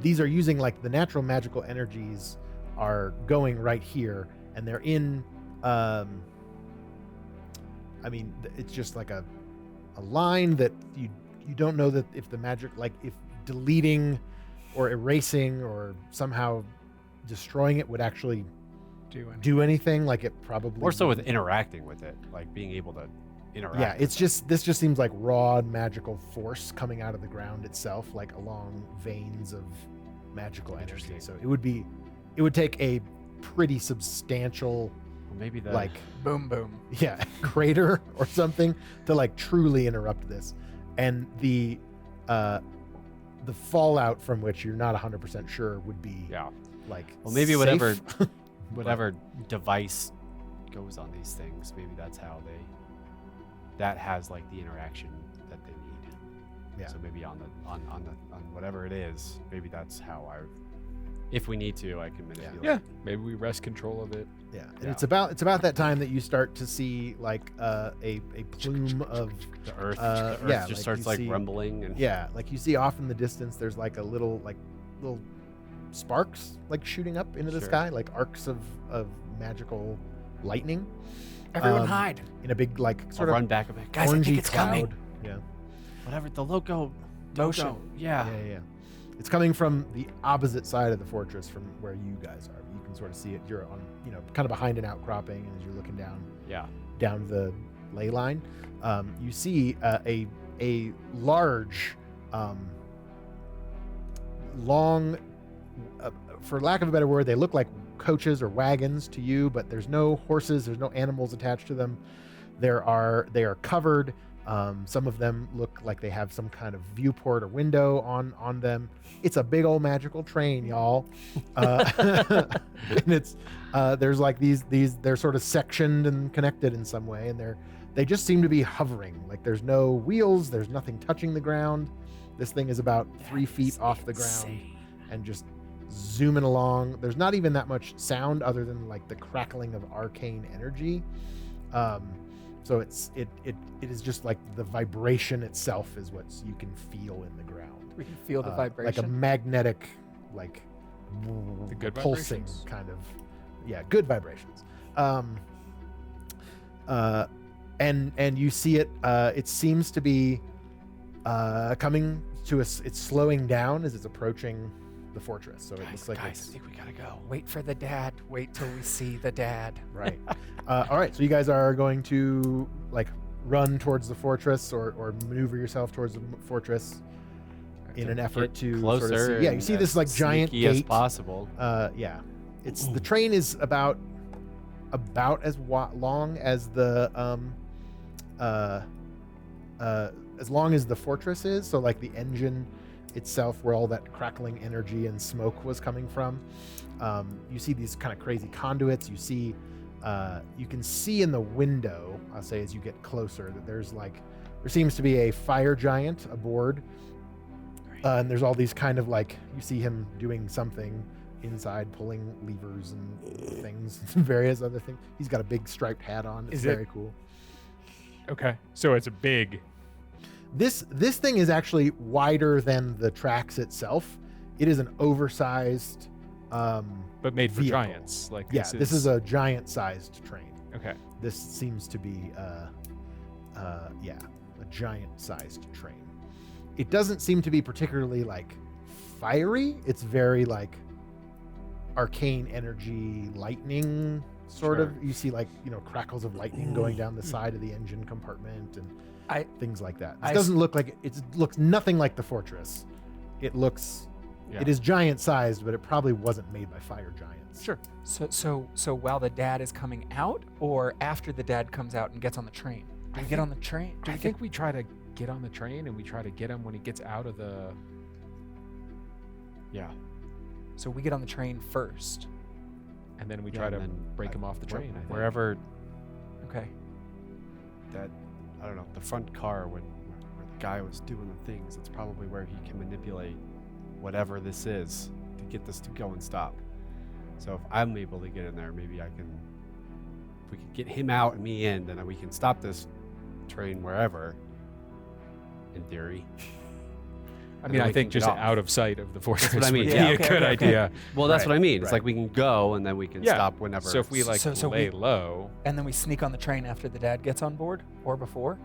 these are using like the natural magical energies are going right here, and they're in it's just like a line that you don't know that if the magic, like if deleting or erasing or somehow destroying it would actually do anything. Like it probably more so with wouldn't. interacting with it, like being able to interact. Yeah, it's just this just seems like raw magical force coming out of the ground itself, like along veins of magical energy. Interesting. So it would take a pretty substantial maybe the like Boom, boom. crater or something to like truly interrupt this, and the fallout from which you're not 100% sure would be like Well, maybe safe. whatever device goes on these things, maybe that's how that has like the interaction that they need. Yeah. So maybe on whatever it is, maybe that's how if we need to, I can manipulate. Yeah, maybe we wrest control of it. Yeah, and Yeah. it's about that time that you start to see like a plume of The earth yeah, just like starts you like see- rumbling and like you see off in the distance. There's like a little sparks like shooting up into the Sure. sky, like arcs of magical lightning. Everyone Um, hide. in a big like I'll sort run of back a bit. Guys, I think orangey it's cloud. coming. Yeah. Whatever the Loco Motion. Loco, Yeah. Yeah. It's coming from the opposite side of the fortress from where you guys are. You can sort of see it. You're on, kind of behind an outcropping, and as you're looking down the ley line, you see a large, long, for lack of a better word, they look like coaches or wagons to you, but there's no horses, there's no animals attached to them. They are covered. Some of them look like they have some kind of viewport or window on them. It's a big old magical train, y'all. And it's there's like these they're sort of sectioned and connected in some way, and they just seem to be hovering. Like there's no wheels, there's nothing touching the ground. This thing is about 3 feet off the ground and just zooming along. There's not even that much sound other than like the crackling of arcane energy. So it is just like the vibration itself is what you can feel in the ground. We can feel the Like vibration. a magnetic, like The good pulsing vibrations? kind of, good vibrations. And you see it. It seems to be coming to us. It's slowing down as it's approaching the fortress. So it looks like guys, it's I think we gotta go. Wait for the dad. Wait till we see the dad. right. All right. So you guys are going to like run towards the fortress or maneuver yourself towards the fortress in an effort Get to closer. Sort of see, you and see this like as giant sneaky as gate. possible. It's the train is about as long as the as long as the fortress is. So like the engine itself, where all that crackling energy and smoke was coming from. You see these kind of crazy conduits. You can see in the window, I'll say as you get closer, that there seems to be a fire giant aboard. And there's all these kind of you see him doing something inside, pulling levers and things, and various other things. He's got a big striped hat on. It's very cool. Okay, so it's a big. This thing is actually wider than the tracks itself. It is an oversized, but made for vehicle. giants. This is a giant-sized train. Okay. This seems to be, a giant-sized train. It doesn't seem to be particularly fiery. It's very arcane energy, lightning sort of. You see crackles of lightning going down the side of the engine compartment and things like that. It doesn't look like it looks nothing like the fortress. It looks. Yeah. It is giant-sized, but it probably wasn't made by fire giants. Sure. So while the dad is coming out, or after the dad comes out and gets on the train? Do we get on the train? I think we try to get on the train, and we try to get him when he gets out of the. Yeah. So we get on the train first, and then we try to break him off the train. Wherever. Okay. That, I don't know, the front car where the guy was doing the things. That's probably where he can manipulate whatever this is to get this to go and stop. So if I'm able to get in there, maybe I can. If we could get him out and me in, then we can stop this train wherever. In theory. I mean, I think just out of sight of the fortress would be a good idea. Well, that's what I mean. It's we can go and then we can stop whenever. So if we lay low. And then we sneak on the train after the dad gets on board, or before?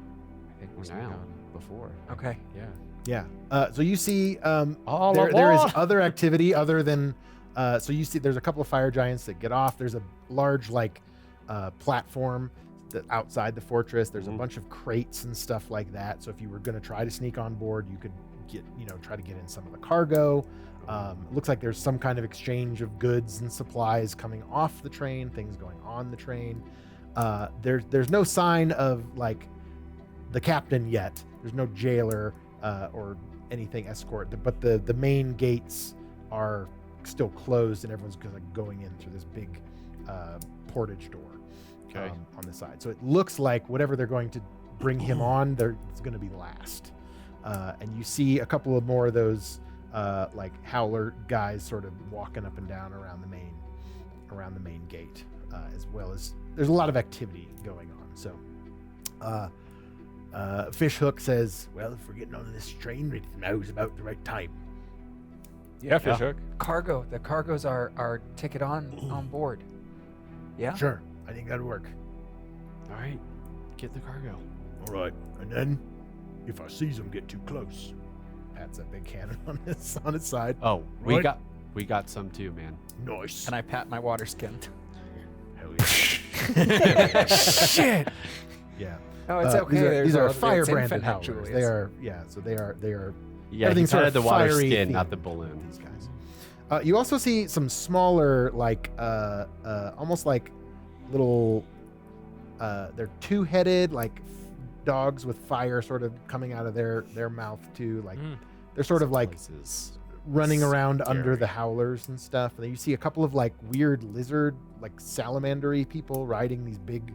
I think we're now before. Okay. Yeah. Yeah. So you see there is other activity other than so you see there's a couple of fire giants that get off. There's a large platform outside the fortress. There's a bunch of crates and stuff like that. So if you were going to try to sneak on board, you could try to get in some of the cargo. Looks like there's some kind of exchange of goods and supplies coming off the train, things going on the train. There's no sign of the captain yet. There's no jailer or anything escort, but the main gates are still closed and everyone's going in through this big portage door on the side. So it looks like whatever they're going to bring him on, it's going to be last. And you see a couple of more of those howler guys sort of walking up and down around the main gate, as well as there's a lot of activity going on. So Fishhook says, well, if we're getting on this train, now is about the right time. Yeah, Fishhook. Cargo. The cargo's our ticket on board. Yeah? Sure. I think that'll work. All right. Get the cargo. All right. And then if I sees them get too close, pats that big cannon on his side. Oh, right? we got some too, man. Nice. And I pat my water skin. Hell yeah. Shit. Yeah. Oh, it's okay. These are fire branded howlers. They are. Yeah, everything's he sort had of the water fiery skin, themed, not the balloon. These guys. You also see some smaller, almost like little. They're two-headed, dogs with fire sort of coming out of their mouth too. They're sort of running around under the howlers and stuff. And then you see a couple of weird lizard, salamandery people riding these big,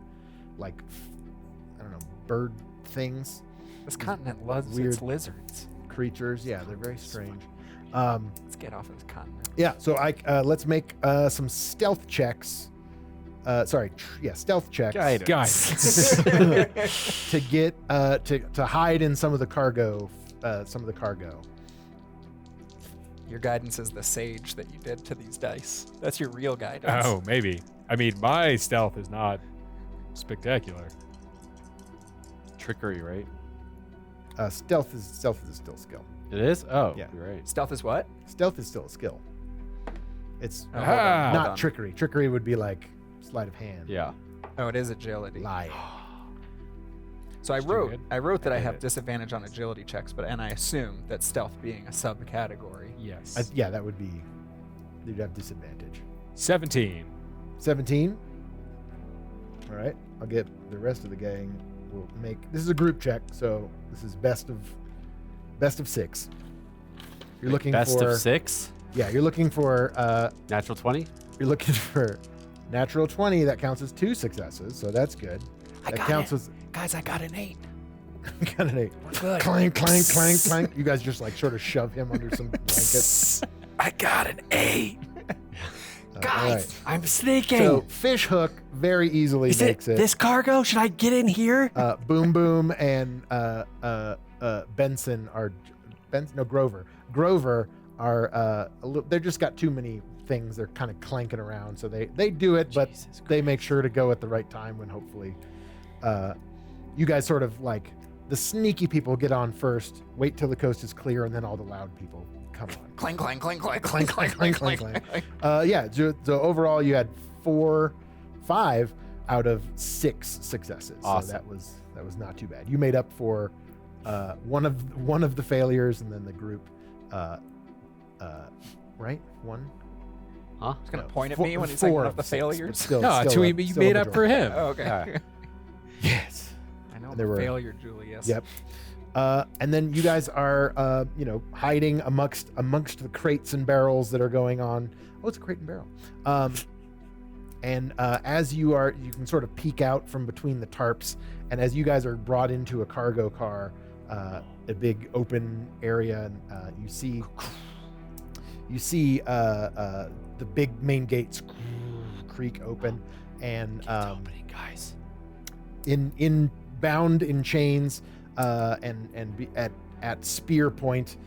I don't know, bird things. This continent loves its lizards. Creatures. Yeah, they're very strange. Let's get off of this continent. Yeah, so let's make some stealth checks. Stealth checks. Guidance. to get to hide in some of the cargo. Your guidance is the sage that you did to these dice. That's your real guidance. Oh, maybe. I mean, my stealth is not spectacular. Trickery, right? Stealth is still skill. It is? Oh, yeah. You're right. Stealth is what? Stealth is still a skill. It's Aha! not trickery. Trickery would be sleight of hand. Yeah. Oh, it is agility. Lie. So I wrote that I have it. disadvantage on agility checks, and I assume that stealth being a subcategory. Yes. Yeah, that would be. You'd have disadvantage. 17. 17. All right. I'll get the rest of the gang. We'll make. This is a group check, so this is best of 6. You're looking Best for of 6. Yeah, you're looking for Natural 20. You're looking for natural 20. That counts as 2 successes, so that's good. I That got counts it. as Guys, I got an 8. got an 8. We're good. Clank, clank, clank, clank. You guys just like sort of shove him under some blankets. I got an 8. All Guys, right. I'm sneaking. So fish hook very easily Is makes it this cargo? Should I get in here? Boom Boom and Benson are Grover. Grover are they're just got too many things. They're kind of clanking around, so they do it, but Jesus they make sure to go at the right time when hopefully you guys sort of like the sneaky people get on first, wait till the coast is clear, and then all the loud people come on. clang, clang, clang, clang, Clank, clank, clank, clank, clank. Yeah, so overall you had 5 out of 6 successes. Awesome. So that was not too bad. You made up for one of the failures, and then the group, right? One. Huh? He's going to No, point at four- me when he's saying four one of the of 6, but failures. still- No, still so a- you still a made up for majority. him. Oh, okay. Yeah. Yes. I know I'm There a were- failure, Julius. Yep. And then you guys are, hiding amongst the crates and barrels that are going on. Oh, it's a crate and barrel. And as you can sort of peek out from between the tarps, and as you guys are brought into a cargo car, a big open area, and you see the big main gates creak open, and Opening, guys. bound in chains, and be at spear point,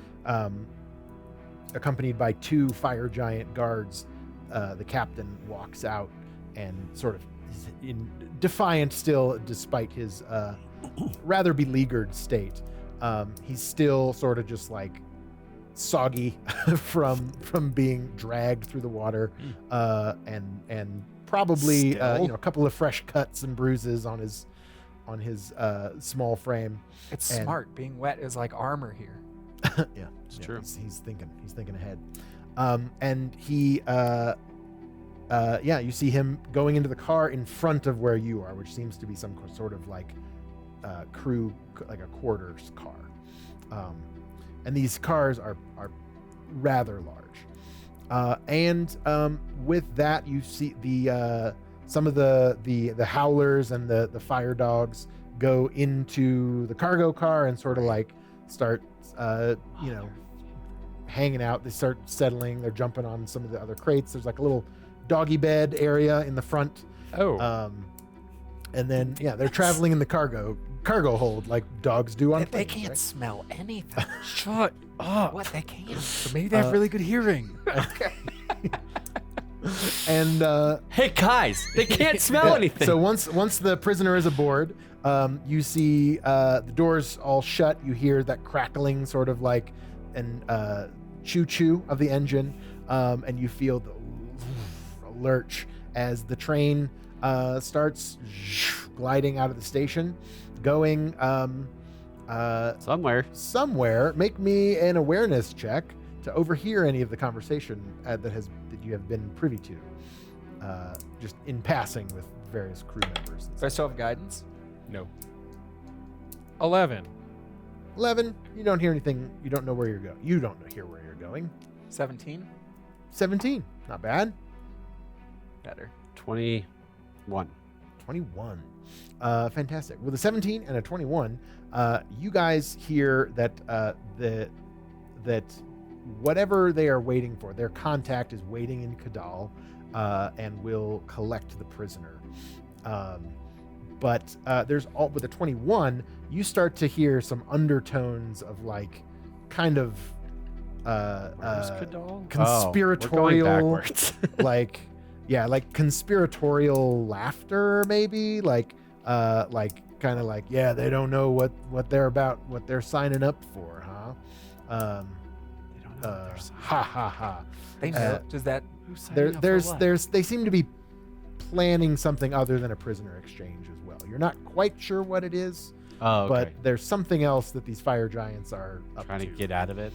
accompanied by 2 fire giant guards, the captain walks out and sort of is in defiant still, despite his rather beleaguered state. He's still sort of just like soggy from being dragged through the water, and probably Still? a couple of fresh cuts and bruises on his small frame. It's And- smart. Being wet is like armor here. Yeah, It's true. He's thinking ahead, and he, you see him going into the car in front of where you are, which seems to be some sort of like crew, like a quarters car, and these cars are rather large, and with that you see the some of the howlers and the fire dogs go into the cargo car and sort of like start hanging out. They start settling. They're jumping on some of the other crates. There's like a little doggy bed area in the front. Oh, And then they're traveling in the cargo hold like dogs do on They planes, can't right? smell anything. shut up. What? They can't. So maybe they have really good hearing. Okay. And Hey, guys, they can't smell yeah, anything. so once the prisoner is aboard, you see the doors all shut. You hear that crackling sort of like an choo-choo of the engine, and you feel the lurch as the train starts gliding out of the station, going somewhere. Make me an awareness check to overhear any of the conversation that you have been privy to, just in passing with various crew members. Do I still have guidance? No. 11. 11. You don't hear anything. You don't know where you're going. You don't hear where you're going. 17? 17. Not bad. Better. 21. 21. Fantastic. With a 17 and a 21, you guys hear that that whatever they are waiting for, their contact is waiting in Kadal, and will collect the prisoner. But with a 21, you start to hear some undertones of like kind of Where's Kadal? conspiratorial, we're going backwards. like conspiratorial laughter, maybe like kind of like, yeah, they don't know what they're about, what they're signing up for, huh? They don't know what they're saying. Ha ha ha. They know. Does that? Who's signing up for what? They seem to be planning something other than a prisoner exchange as well. You're not quite sure what it is, Oh, okay. but there's something else that these fire giants are up Trying to get out of it.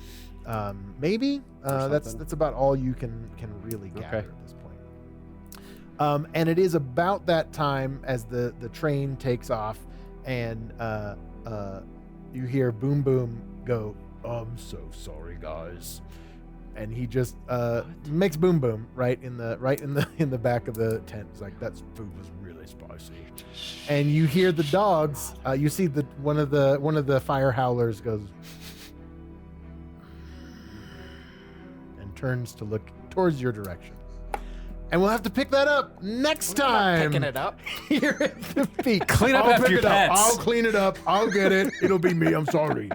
Maybe that's something. about all you can really gather Okay. at this point. And it is about that time as the train takes off, and you hear Boom Boom go, I'm so sorry, guys. And he just makes boom boom right in the back of the tent. He's like, that food was really spicy. And you hear the dogs. You see one of the fire howlers goes and turns to look towards your direction. And we'll have to pick that up next time. Picking it up. Here at the Peak. Clean up after your pets. I'll clean it up. I'll get it. It'll be me. I'm sorry.